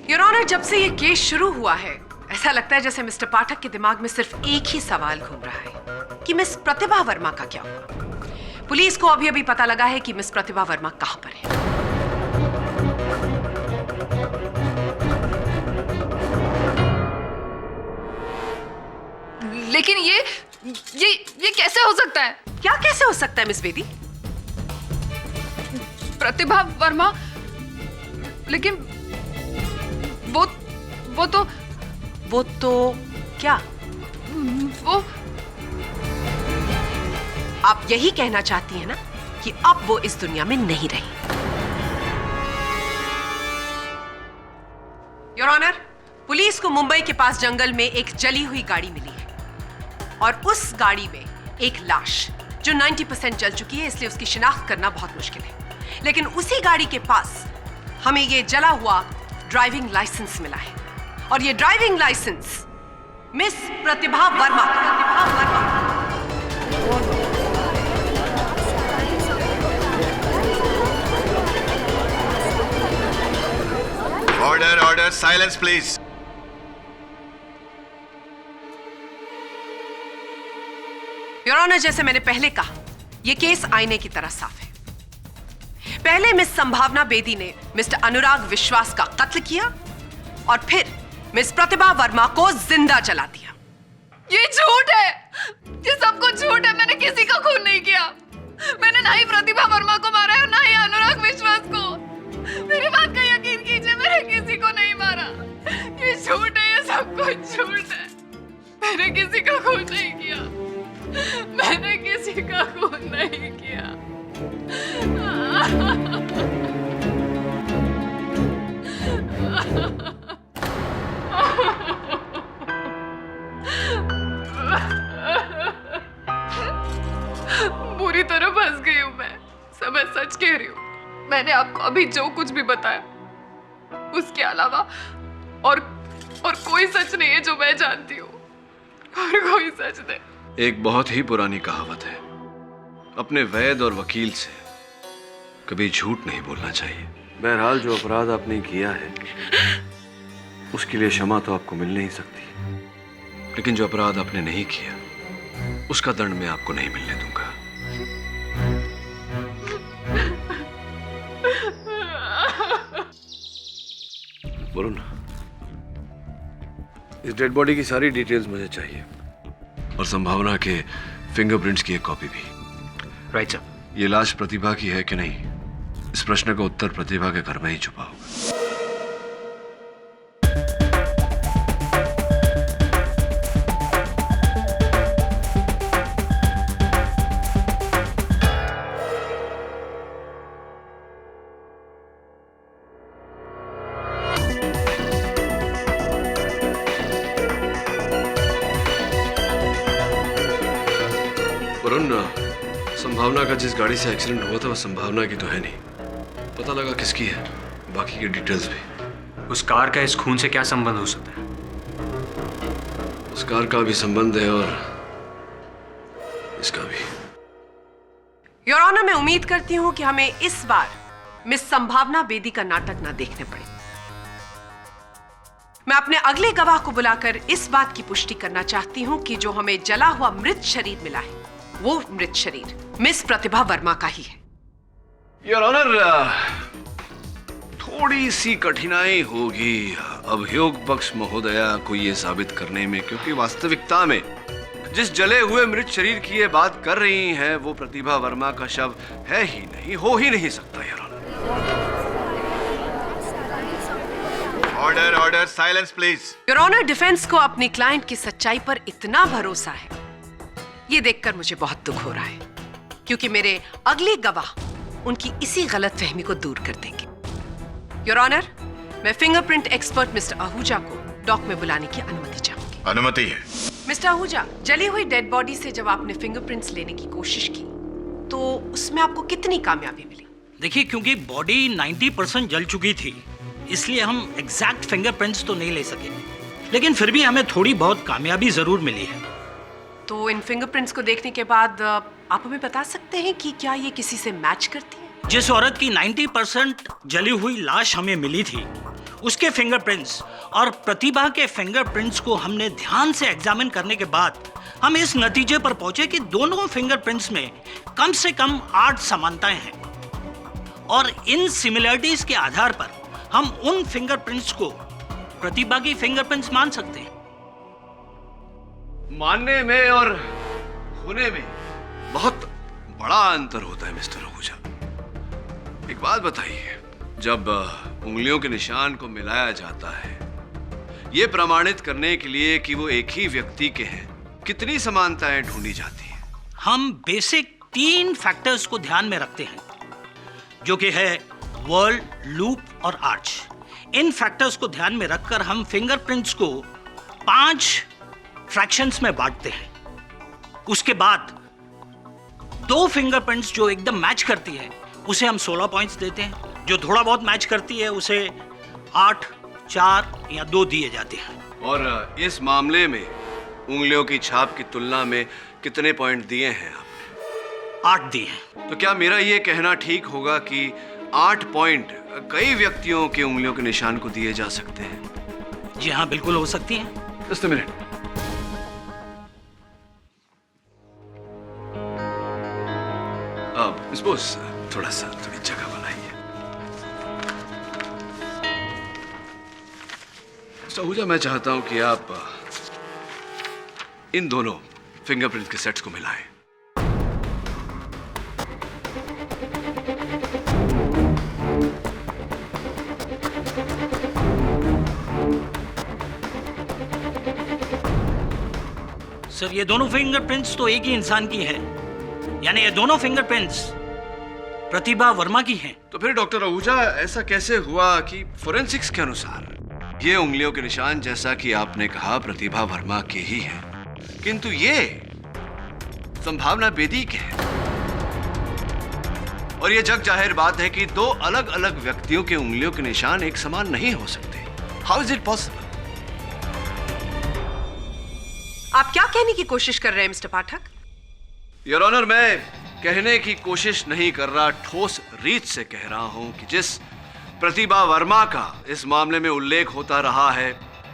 योर ऑनर, जब से ये केस शुरू हुआ है ऐसा लगता है जैसे मिस्टर पाठक के दिमाग में सिर्फ एक ही सवाल घूम रहा है कि मिस प्रतिभा वर्मा का क्या हुआ। पुलिस को अभी अभी पता लगा है कि मिस प्रतिभा वर्मा कहां पर है। लेकिन ये कैसे हो सकता है? क्या कैसे हो सकता है मिस बेदी? प्रतिभा वर्मा, लेकिन वो तो क्या? वो आप यही कहना चाहती हैं ना कि अब वो इस दुनिया में नहीं रही? योर ऑनर, पुलिस को मुंबई के पास जंगल में एक जली हुई गाड़ी मिली है और उस गाड़ी में एक लाश जो 90% जल चुकी है, इसलिए उसकी शिनाख्त करना बहुत मुश्किल है। लेकिन उसी गाड़ी के पास हमें ये जला हुआ ड्राइविंग लाइसेंस मिला है और ये driving licence miss Pratibha Verma order order, silence please. Your honour, जैसे मैंने पहले कहा, यह केस आईने की तरह साफ है। पहले मिस संभावना बेदी ने मिस्टर अनुराग विश्वास का कत्ल किया और फिर मिस प्रतिभा वर्मा को जिंदा जला दिया। ये झूठ है, ये सब कुछ झूठ है। मैंने किसी का खून नहीं किया। मैंने ना ही प्रतिभा वर्मा को मारा है, ना ही अनुराग विश्वास को। मेरी बात का यकीन कीजिए, मैंने किसी को नहीं मारा। ये झूठ है, ये सब कुछ झूठ है। मैंने किसी का खून नहीं किया। मैंने किसी का खून नहीं किया। बुरी तरह फंस गई हूँ मैं। सब मैं सच कह रही हूँ। मैंने आपको अभी जो कुछ भी बताया, उसके अलावा और कोई सच नहीं है जो मैं जानती हूँ। और कोई सच नहीं। एक बहुत ही पुरानी कहावत है, अपने वैद और वकील से कभी झूठ नहीं बोलना चाहिए। बहरहाल जो अपराध आपने किया है उसके लिए क्षमा तो आपको मिल नहीं सकती, लेकिन जो अपराध आपने नहीं किया उसका दंड मैं आपको नहीं मिलने दूंगा। वरुण, इस डेड बॉडी की सारी डिटेल्स मुझे चाहिए और संभावना के फिंगरप्रिंट्स की एक कॉपी भी। Right sir. ये लाश प्रतिभा की है कि नहीं, इस प्रश्न का उत्तर प्रतिभा के घर में ही छुपा होगा। वरुण, संभावना का जिस गाड़ी से एक्सीडेंट हुआ था वो संभावना की तो है नहीं। पता लगा किसकी है, बाकी की डिटेल्स भी। उस कार का इस खून से क्या संबंध हो सकता है? उस कार का भी संबंध है और इसका भी। योर ऑनर, मैं उम्मीद करती हूं कि हमें इस बार मिस संभावना बेदी का नाटक ना देखने पड़े। मैं अपने अगले गवाह को बुलाकर इस बात की पुष्टि करना चाहती हूं कि जो हमें जला हुआ मृत शरीर मिला है वो मृत शरीर मिस प्रतिभा वर्मा का ही है। योर ऑनर, थोड़ी सी कठिनाई होगी अभियोग पक्ष महोदया को यह साबित करने में, क्योंकि वास्तविकता में जिस जले हुए मृत शरीर की ये बात कर रही हैं वो प्रतिभा वर्मा का शव है ही नहीं, हो ही नहीं सकता। Your order order, silence please. Your honour, defence को अपनी क्लाइंट की सच्चाई पर इतना भरोसा है, ये देखकर मुझे बहुत दुख हो रहा है, क्योंकि मेरे अगले गवाह उनकी इसी गलतफहमी को दूर कर देंगे। योर ऑनर, मैं फिंगरप्रिंट एक्सपर्ट मिस्टर आहूजा को डॉक में बुलाने की अनुमति चाहूंगी। अनुमति है। मिस्टर आहूजा, जली हुई डेड बॉडी से जब आपने फिंगरप्रिंट्स लेने की कोशिश की तो उसमें आपको कितनी कामयाबी मिली? देखिए, क्योंकि बॉडी 90% जल चुकी थी, इसलिए हम एग्जैक्ट फिंगरप्रिंट्स तो नहीं ले सके, लेकिन फिर भी हमें थोड़ी बहुत कामयाबी जरूर मिली है। तो इन फिंगरप्रिंट्स को देखने के बाद आप हमें बता सकते हैं कि क्या ये किसी से मैच करती है? जिस औरत की 90% जली हुई लाश हमें मिली थी, उसके फिंगरप्रिंट्स और प्रतिभा के फिंगरप्रिंट्स को हमने ध्यान से एग्जामिन करने के बाद हम इस नतीजे पर पहुंचे कि दोनों फिंगरप्रिंट्स में कम से कम 8 समानताएं हैं और इन सिमिलरिटीज के आधार पर हम उन फिंगरप्रिंट्स को प्रतिभा की फिंगरप्रिंट्स मान सकते हैं। मानने में और होने में बहुत बड़ा अंतर होता है मिस्टर आहूजा। एक बात बताइए, जब उंगलियों के निशान को मिलाया जाता है यह प्रमाणित करने के लिए कि वो एक ही व्यक्ति के हैं, कितनी समानताएं ढूंढी जाती हैं? हम बेसिक 3 फैक्टर्स को ध्यान में रखते हैं, जो कि है वर्ल्ड, लूप और आर्च। इन फैक्टर्स को ध्यान में रखकर हम फिंगरप्रिंट्स को 5 फ्रैक्शंस में बांटते हैं। उसके बाद 2 फिंगरप्रिंट्स जो एकदम मैच करती है उसे हम 16 पॉइंट्स देते हैं, जो थोड़ा बहुत मैच करती है उसे 8, 4 या 2 दिए जाते हैं। और इस मामले में उंगलियों की छाप की तुलना में कितने पॉइंट दिए हैं आपने? 8 दिए हैं। तो क्या मेरा यह कहना ठीक होगा कि 8 पॉइंट कई व्यक्तियों के उंगलियों के निशान को दिए जा सकते हैं। जी हाँ, बिल्कुल हो सकती हैं। Just a minute. अब मिस बोस थोड़ी जगह बनाइए। मिस्टर आहूजा, मैं चाहता हूं कि आप इन दोनों फिंगरप्रिंट के सेट्स को मिलाएं। सर, ये दोनों फिंगरप्रिंट्स तो एक ही इंसान की हैं, यानी ये दोनों फिंगरप्रिंट्स प्रतिभा वर्मा की हैं। तो फिर डॉक्टर आहूजा, ऐसा कैसे हुआ कि फोरेंसिक्स के अनुसार ये उंगलियों के निशान, जैसा कि आपने कहा, प्रतिभा वर्मा के ही हैं, किंतु ये संभावना बेदी के हैं? और ये जग जाहिर बात है कि दो अलग अलग व्यक्तियों के उंगलियों के निशान एक समान नहीं हो सकते। How is it possible? आप क्या कहने की कोशिश कर रहे हैं मिस्टर पाठक? योर ऑनर, मैं कहने की कोशिश नहीं कर रहा, ठोस रीत से कह रहा हूं कि जिस प्रतिभा वर्मा का इस मामले में उल्लेख होता रहा है,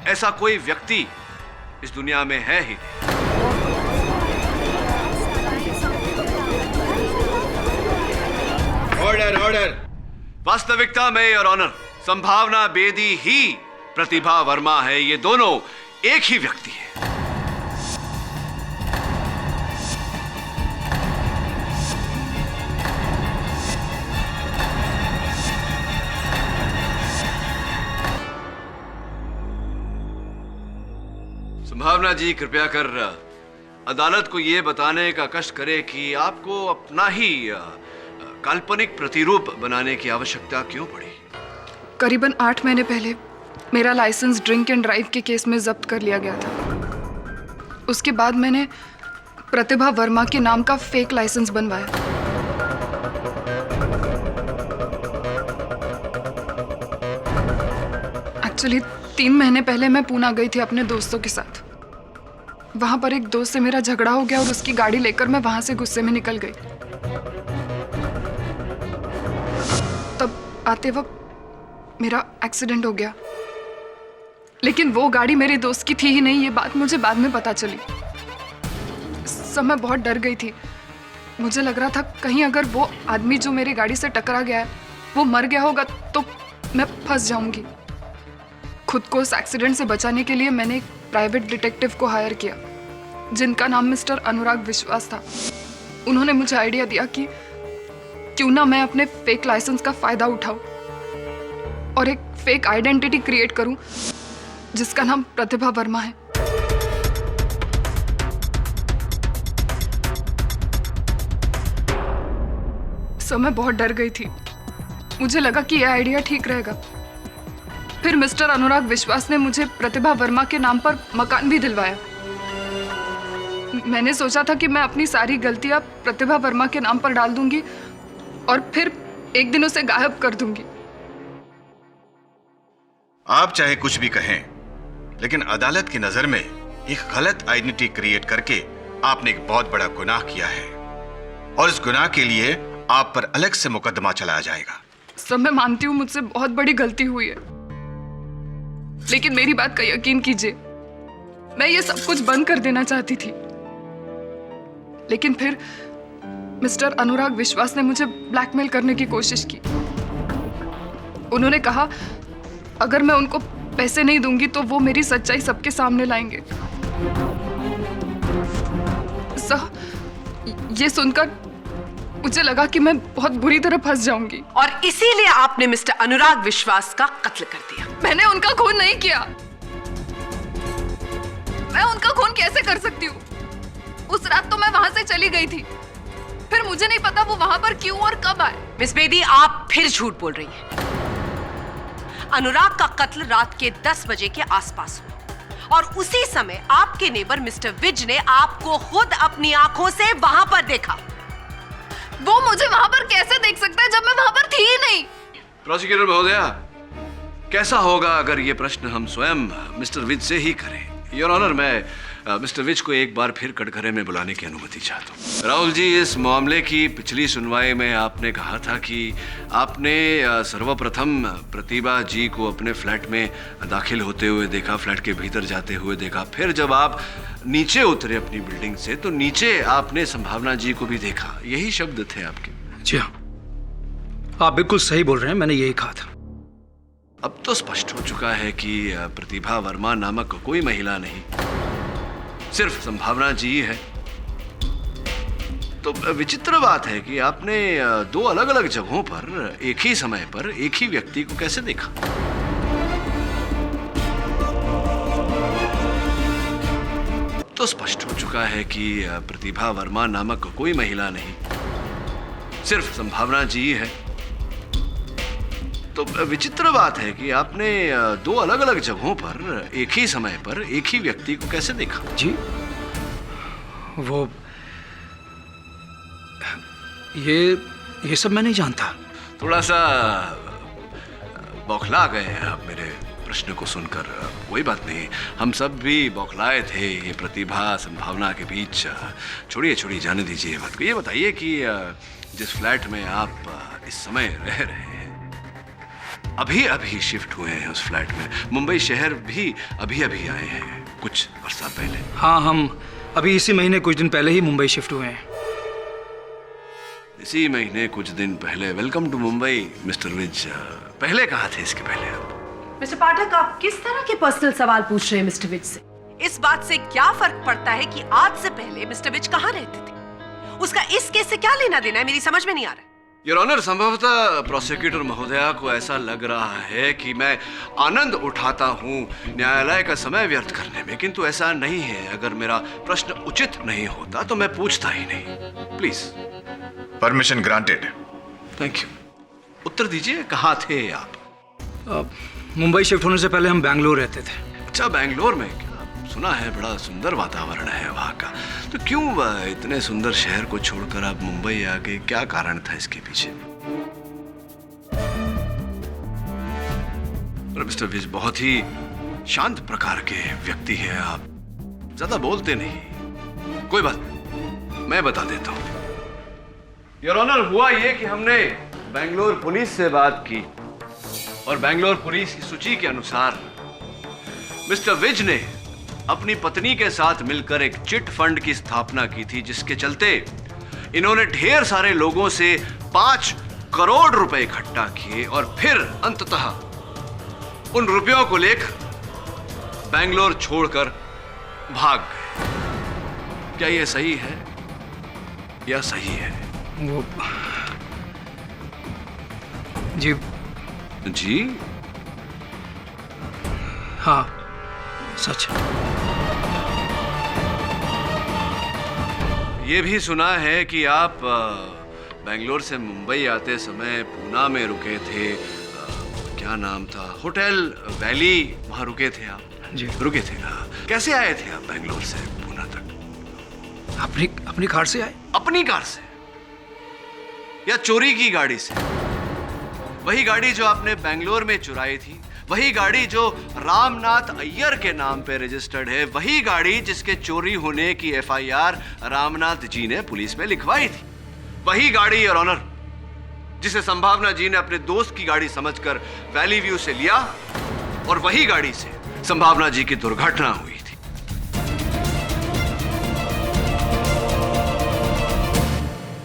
ऐसा कोई व्यक्ति इस दुनिया में है ही नहीं। Order, order. वास्तविकता में योर ऑनर, संभावना बेदी ही प्रतिभा वर्मा है। ये दोनों एक ही व्यक्ति है। संभावना जी, कृपया कर अदालत को यह बताने का कष्ट करे कि आपको अपना ही काल्पनिक प्रतिरूप बनाने की आवश्यकता क्यों पड़ी? करीबन 8 महीने पहले मेरा लाइसेंस ड्रिंक एंड ड्राइव के केस में जब्त कर लिया गया था। उसके बाद मैंने प्रतिभा वर्मा के नाम का फेक लाइसेंस बनवाया। एक्चुअली 3 महीने पहले मैं पूना गई थी अपने दोस्तों के साथ। वहां पर एक दोस्त से मेरा झगड़ा हो गया और उसकी गाड़ी लेकर मैं वहां से गुस्से में निकल गई। तब आते वक्त मेरा एक्सीडेंट हो गया, लेकिन वो गाड़ी मेरे दोस्त की थी ही नहीं। ये बात मुझे बाद में पता चली। सब मैं बहुत डर गई थी। मुझे लग रहा था कहीं अगर वो आदमी जो मेरी गाड़ी से टकरा गया है वो मर गया होगा तो मैं फंस जाऊंगी। खुद को उस एक्सीडेंट से बचाने के लिए मैंने एक प्राइवेट डिटेक्टिव को हायर किया, जिनका नाम मिस्टर अनुराग विश्वास था। उन्होंने मुझे आइडिया दिया कि क्यों ना मैं अपने फेक लाइसेंस का फायदा उठाऊं और एक फेक आइडेंटिटी क्रिएट करूं जिसका नाम प्रतिभा वर्मा है। सो मैं बहुत डर गई थी। मुझे लगा कि यह आइडिया ठीक रहेगा। फिर मिस्टर अनुराग विश्वास ने मुझे प्रतिभा वर्मा के नाम पर मकान भी दिलवाया। मैंने सोचा था कि मैं अपनी सारी गलतियां प्रतिभा वर्मा के नाम पर डाल दूंगी और फिर एक दिन उसे गायब कर दूंगी। आप चाहे कुछ भी कहें, लेकिन अदालत की नजर में एक गलत आइडेंटिटी क्रिएट करके आपने एक बहुत बड़ा गुनाह किया है और इस गुनाह के लिए आप पर अलग से मुकदमा चलाया जाएगा। सब मैं मानती हूँ मुझसे बहुत बड़ी गलती हुई है, लेकिन मेरी बात का यकीन कीजिए, मैं ये सब कुछ बंद कर देना चाहती थी। लेकिन फिर मिस्टर अनुराग विश्वास ने मुझे ब्लैकमेल करने की कोशिश की। उन्होंने कहा अगर मैं उनको पैसे नहीं दूंगी तो वो मेरी सच्चाई सबके सामने लाएंगे। ये सुनकर मुझे लगा कि मैं बहुत बुरी तरह फंस जाऊंगी और इसीलिए आपने मिस्टर अनुराग विश्वास का कत्ल कर दिया। मैंने उनका खून नहीं किया। मैं उनका खून कैसे कर सकती हूँ? उस रात तो मैं वहां से चली गई थी, फिर मुझे नहीं पता वो वहां पर क्यों और कब आए। मिस बेदी, आप फिर झूठ बोल रही हैं। अनुराग का कत्ल रात के 10 बजे के आसपास हुआ और उसी समय आपके नेबर मिस्टर विज ने आपको खुद अपनी आंखों से वहां पर देखा। वो मुझे वहां पर कैसे देख सकता है जब मैं वहां पर थी ही नहीं? प्रोसिक्यूटर महोदया, कैसा होगा अगर ये प्रश्न हम स्वयं मिस्टर विज से ही करें? योर ऑनर, मैं मिस्टर विज को एक बार फिर कटघरे में बुलाने की अनुमति चाहता हूँ। राहुल जी, इस मामले की पिछली सुनवाई में आपने कहा था कि आपने सर्वप्रथम प्रतिभा जी को अपने फ्लैट में दाखिल होते हुए देखा, फ्लैट के भीतर जाते हुए देखा। फिर जब आप नीचे उतरे अपनी बिल्डिंग से तो नीचे आपने संभावना जी को भी देखा। यही शब्द थे आपके? जी हाँ, आप बिल्कुल सही बोल रहे हैं, मैंने यही कहा था। अब तो स्पष्ट हो चुका है कि प्रतिभा वर्मा नामक कोई महिला नहीं, सिर्फ संभावना जी है। तो विचित्र बात है कि आपने दो अलग अलग जगहों पर एक ही समय पर एक ही व्यक्ति को कैसे देखा? अब तो स्पष्ट हो चुका है कि प्रतिभा वर्मा नामक कोई महिला नहीं, सिर्फ संभावना जी है। तो विचित्र बात है कि आपने दो अलग अलग जगहों पर एक ही समय पर एक ही व्यक्ति को कैसे देखा? जी, वो ये सब मैं नहीं जानता। थोड़ा सा बौखला गए हैं आप मेरे प्रश्न को सुनकर। कोई बात नहीं, हम सब भी बौखलाए थे ये प्रतिभा संभावना के बीच। छोड़िए, जाने दीजिए बात को। ये बताइए कि जिस फ्लैट में आप इस समय रह रहे हैं, अभी शिफ्ट हुए हैं उस फ्लैट में, मुंबई शहर भी अभी आए हैं कुछ वर्षों पहले। हाँ, हम अभी इसी महीने कुछ दिन पहले ही मुंबई शिफ्ट हुए हैं। इसी महीने कुछ दिन पहले। Welcome to Mumbai mister Vij. पहले कहाँ थे इसके पहले आप? मिस्टर पाठक, आप किस तरह के पर्सनल सवाल पूछ रहे हैं मिस्टर विज से? इस बात से क्या फर्क पड़ता है कि आज से पहले मिस्टर विज कहाँ रहते थे? उसका इस केस से क्या लेना देना है, मेरी समझ में नहीं आ रहा है। योर ऑनर, संभवतः प्रोसिक्यूटर महोदया को ऐसा लग रहा है कि मैं आनंद उठाता हूँ न्यायालय का समय व्यर्थ करने में, किंतु ऐसा नहीं है। अगर मेरा प्रश्न उचित नहीं होता तो मैं पूछता ही नहीं। Please. Permission granted. Thank you. उत्तर दीजिए, कहाँ थे आप? मुंबई शिफ्ट होने से पहले हम बैंगलोर रहते थे। अच्छा, बैंगलोर में? क्या सुना है बड़ा सुंदर वातावरण है वहाँ का। तो क्यों इतने सुंदर शहर को छोड़कर आप मुंबई आ गए? क्या कारण था इसके पीछे? मिस्टर विज बहुत ही शांत प्रकार के व्यक्ति हैं आप, ज्यादा बोलते नहीं। कोई बात, मैं बता देता हूँ। योर ऑनर, हुआ ये कि हमने बेंगलोर पुलिस से बात की और बेंगलोर पुलिस की सूची के अनुसार मिस्टर विज ने अपनी पत्नी के साथ मिलकर एक चिट फंड की स्थापना की थी, जिसके चलते इन्होंने ढेर सारे लोगों से 5 करोड़ रुपए इकट्ठा किए और फिर अंततः उन रुपयों को लेकर बेंगलोर छोड़कर भाग गए। क्या यह सही है या सही है? वो जी हाँ, सच। ये भी सुना है कि आप बेंगलोर से मुंबई आते समय पूना में रुके थे। क्या नाम था? होटल वैली, वहां रुके थे आप? जी रुके थे। कैसे आए थे आप बेंगलोर से पूना तक? अपनी कार से आए। अपनी कार से या चोरी की गाड़ी से? वही गाड़ी जो आपने बेंगलोर में चुराई थी, वही गाड़ी जो रामनाथ अय्यर के नाम पे रजिस्टर्ड है, वही गाड़ी जिसके चोरी होने की एफआईआर रामनाथ जी ने पुलिस में लिखवाई थी, वही गाड़ी योर ऑनर जिसे संभावना जी ने अपने दोस्त की गाड़ी समझकर वैली व्यू से लिया और वही गाड़ी से संभावना जी की दुर्घटना हुई थी।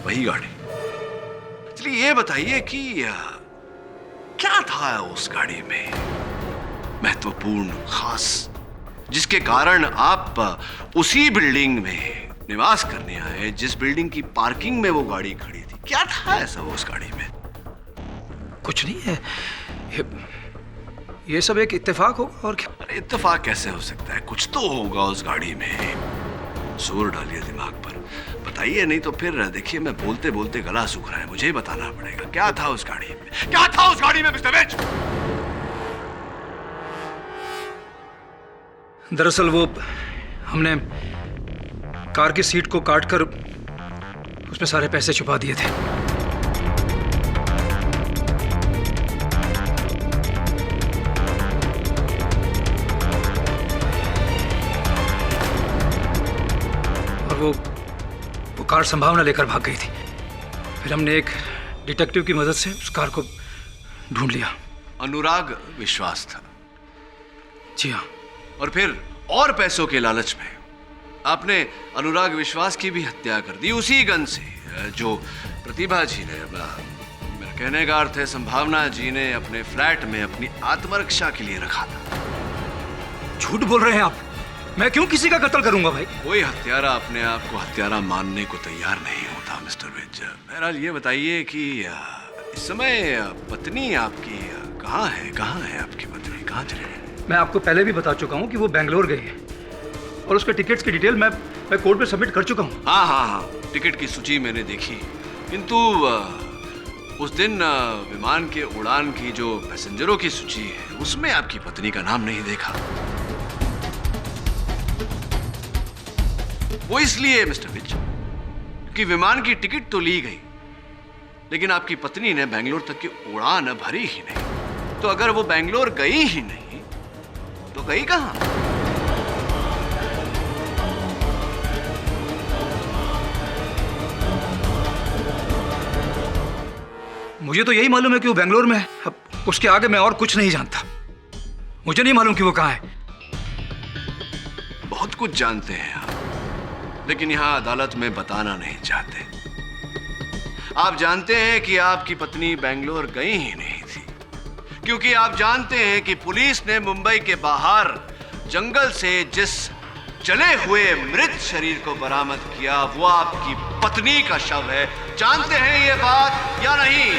वही गाड़ी। चलिए ये बताइए कि क्या था उस गाड़ी में महत्वपूर्ण, खास, जिसके कारण आप उसी बिल्डिंग में निवास करने आए जिस बिल्डिंग की पार्किंग में वो गाड़ी खड़ी थी? क्या था ऐसा वो उस गाड़ी में? कुछ नहीं है, ये सब एक इत्तेफाक होगा और क्या? अरे इत्तेफाक कैसे हो सकता है? कुछ तो होगा उस गाड़ी में। जोर डालिए दिमाग पर, बताइए, नहीं तो फिर देखिए मैं बोलते बोलते गला सूख रहा है, मुझे ही बताना पड़ेगा। क्या था उस गाड़ी में? क्या था उस गाड़ी में मिस्टर विज? दरअसल वो हमने कार की सीट को काटकर उसमें सारे पैसे छुपा दिए थे। और वो कार संभावना लेकर भाग गई थी। फिर हमने एक डिटेक्टिव की मदद से उस कार को ढूंढ लिया। अनुराग विश्वास था। जी हाँ। और फिर और पैसों के लालच में आपने अनुराग विश्वास की भी हत्या कर दी उसी गन से जो प्रतिभा जी ने, मेरा कहने का अर्थ है संभावना जी ने अपने फ्लैट में अपनी आत्मरक्षा के लिए रखा था। झूठ बोल रहे हैं आप। मैं क्यों किसी का कत्ल करूंगा भाई? कोई हत्यारा अपने आप को हत्यारा मानने को तैयार नहीं होता मिस्टर विज। बहरहाल ये बताइए कि इस समय पत्नी आपकी कहाँ है आपकी पत्नी कहाँ चली गई? मैं आपको पहले भी बता चुका हूँ कि वो बेंगलोर गई है और उसके टिकट्स की डिटेल मैं कोर्ट पे सबमिट कर चुका हूँ। हाँ, टिकट की सूची मैंने देखी, किंतु उस दिन विमान के उड़ान की जो पैसेंजरों की सूची है उसमें आपकी पत्नी का नाम नहीं देखा। वो इसलिए मिस्टर विज कि विमान की टिकट तो ली गई लेकिन आपकी पत्नी ने बेंगलोर तक की उड़ान भरी ही नहीं। तो अगर वो बेंगलोर गई ही नहीं तो गई कहां? मुझे तो यही मालूम है कि वो बेंगलोर में है। अब उसके आगे मैं और कुछ नहीं जानता। मुझे नहीं मालूम कि वो कहां है। बहुत कुछ जानते हैं आप, लेकिन यहां अदालत में बताना नहीं चाहते। आप जानते हैं कि आपकी पत्नी बेंगलोर गई ही नहीं थी क्योंकि आप जानते हैं कि पुलिस ने मुंबई के बाहर जंगल से जिस जले हुए मृत शरीर को बरामद किया वो आपकी पत्नी का शव है। जानते हैं ये बात या नहीं?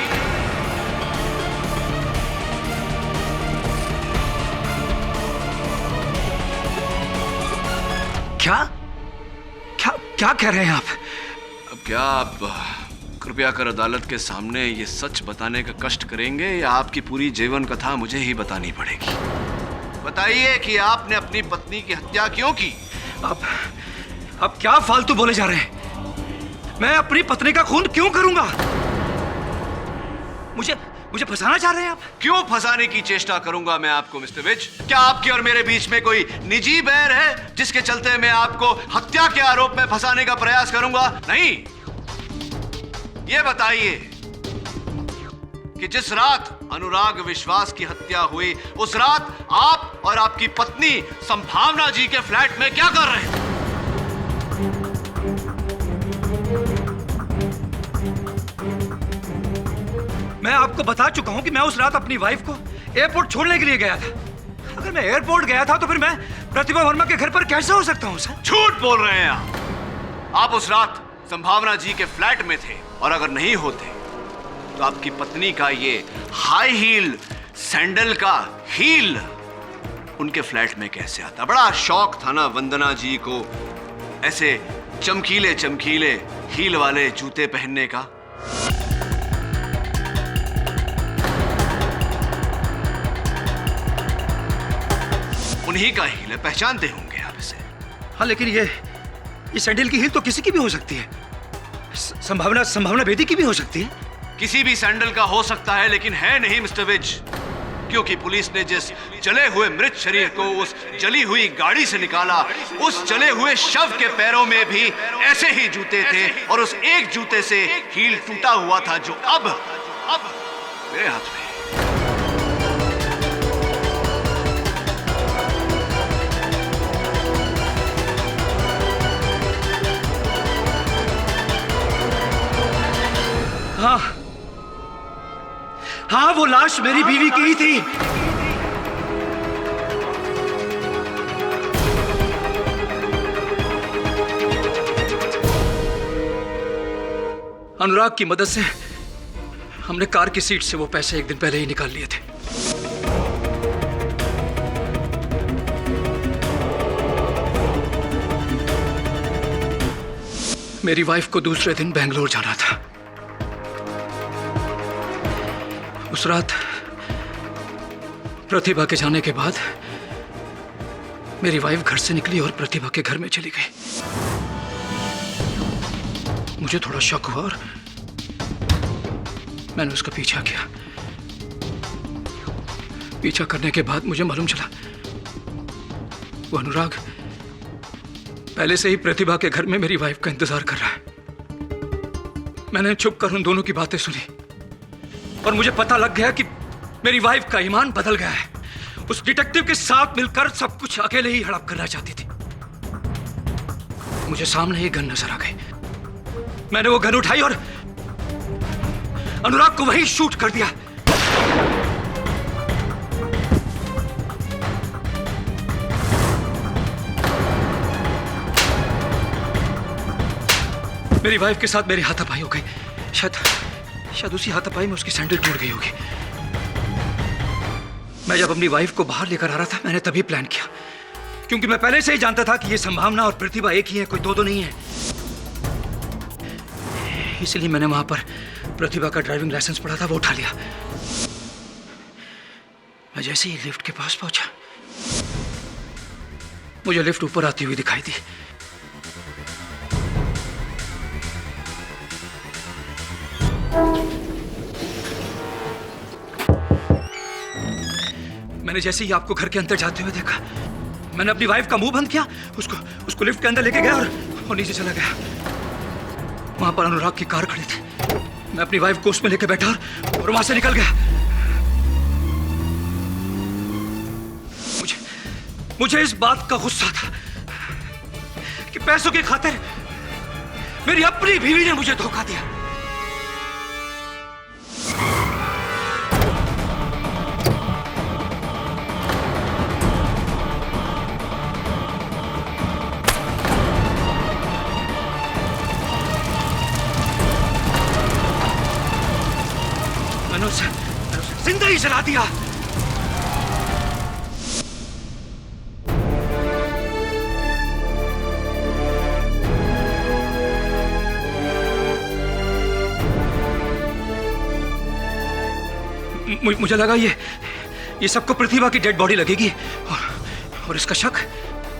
क्या कह रहे हैं आप? अब क्या आप कृपया कर अदालत के सामने ये सच बताने का कष्ट करेंगे या आपकी पूरी जीवन कथा मुझे ही बतानी पड़ेगी? बताइए कि आपने अपनी पत्नी की हत्या क्यों की? आप क्या फालतू बोले जा रहे हैं? मैं अपनी पत्नी का खून क्यों करूंगा? मुझे फंसाना चाह रहे हैं आप? क्यों फंसाने की चेष्टा करूंगा मैं आपको मिस्टर विज? क्या आपके और मेरे बीच में कोई निजी बैर है जिसके चलते मैं आपको हत्या के आरोप में फंसाने का प्रयास करूंगा? नहीं। ये बताइए कि जिस रात अनुराग विश्वास की हत्या हुई उस रात आप और आपकी पत्नी संभावना जी के फ्लैट में क्या कर रहे थे? मैं आपको बता चुका हूं कि मैं उस रात अपनी वाइफ को एयरपोर्ट छोड़ने के लिए गया था। अगर मैं एयरपोर्ट गया था तो फिर मैं प्रतिभा वर्मा के घर पर कैसे हो सकता हूं सर? झूठ बोल रहे हैं आप उस रात संभावना जी के फ्लैट में थे और अगर नहीं होते तो आपकी पत्नी का ये हाई हील सैंडल का हील उनके फ्लैट में कैसे आता? बड़ा शौक था ना वंदना जी को ऐसे चमकीले चमकीले हील वाले जूते पहनने का। उन्हीं का हील है, पहचानते होंगे आप इसे। हाँ, लेकिन ये सैंडल की हील तो किसी की भी हो सकती है। संभावना बेदी की भी हो सकती है। किसी भी सैंडल का हो सकता है लेकिन है नहीं मिस्टर विज, क्योंकि पुलिस ने जिस जले हुए मृत शरीर को उस जली हुई गाड़ी से निकाला उस जले हुए शव के पैरों में भी ऐसे ही जूते थे और उस एक जूते से हील टूटा हुआ था जो अब मेरे हाथ में। हाँ, वो लाश मेरी बीवी की ही थी। अनुराग की मदद से हमने कार की सीट से वो पैसे एक दिन पहले ही निकाल लिए थे। मेरी वाइफ को दूसरे दिन बेंगलोर जाना था। उस रात प्रतिभा के जाने के बाद मेरी वाइफ घर से निकली और प्रतिभा के घर में चली गई। मुझे थोड़ा शक हुआ और मैंने उसका पीछा किया। पीछा करने के बाद मुझे मालूम चला वो अनुराग पहले से ही प्रतिभा के घर में मेरी वाइफ का इंतजार कर रहा है। मैंने छुप कर उन दोनों की बातें सुनी और मुझे पता लग गया कि मेरी वाइफ का ईमान बदल गया है। उस डिटेक्टिव के साथ मिलकर सब कुछ अकेले ही हड़प करना चाहती थी। मुझे सामने एक गन नजर आ गई। मैंने वो गन उठाई और अनुराग को वहीं शूट कर दिया। मेरी वाइफ के साथ मेरी हाथापाई हो गई। शायद उसी हाथापाई में उसकी सैंडल टूट गई होगी। मैं जब अपनी वाइफ को बाहर लेकर आ रहा था, मैंने तभी प्लान किया, क्योंकि मैं पहले से ही जानता था कि ये संभावना और प्रतिभा एक ही है, कोई दो नहीं है। इसलिए मैंने वहां पर प्रतिभा का ड्राइविंग लाइसेंस पड़ा था, वो उठा लिया। मैं जैसे ही लिफ्ट के पास पहुंचा, मुझे लिफ्ट ऊपर आती हुई दिखाई दी। मैंने जैसे ही आपको घर के अंदर जाते हुए देखा, मैंने अपनी वाइफ का मुंह बंद किया, उसको लिफ्ट के अंदर लेके गया और नीचे चला गया। वहां पर अनुराग की कार खड़ी थी। मैं अपनी वाइफ को उसमें लेके बैठा और वहां से निकल गया। मुझे इस बात का गुस्सा था कि पैसों की खातिर मेरी अपनी बीवी ने मुझे धोखा दिया। मैंने उसे जिंदा ही जला दिया। मुझे लगा ये सबको प्रतिभा की डेड बॉडी लगेगी और इसका शक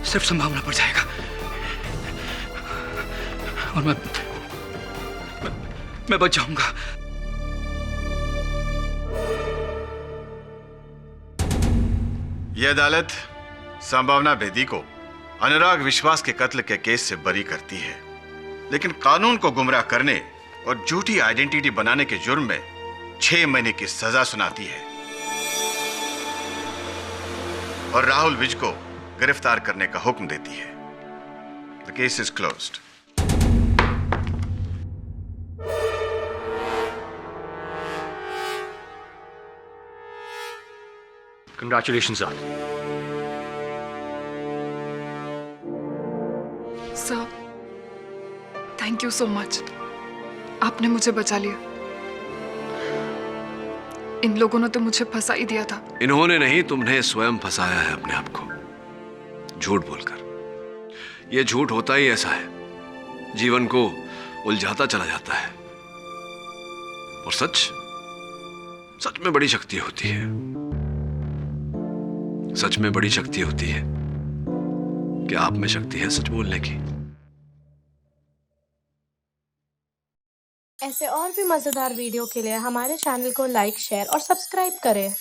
सिर्फ संभावना पड़ जाएगा और मैं बच जाऊंगा। यह अदालत संभावना बेदी को अनुराग विश्वास के कत्ल के केस से बरी करती है, लेकिन कानून को गुमराह करने और झूठी आइडेंटिटी बनाने के जुर्म में 6 महीने की सजा सुनाती है और राहुल विज को गिरफ्तार करने का हुक्म देती है। The case is closed. Congratulations, sir. Sir, thank you so much. आपने मुझे बचा लिया। इन लोगों ने तो मुझे फंसा ही दिया था। इन्होंने नहीं, तुमने स्वयं फंसाया है अपने आप को झूठ बोलकर। यह झूठ होता ही ऐसा है, जीवन को उलझाता चला जाता है। और सच में बड़ी शक्ति होती है। सच में बड़ी शक्ति होती है कि आप में शक्ति है सच बोलने की। ऐसे और भी मजेदार वीडियो के लिए हमारे चैनल को लाइक, शेयर और सब्सक्राइब करें।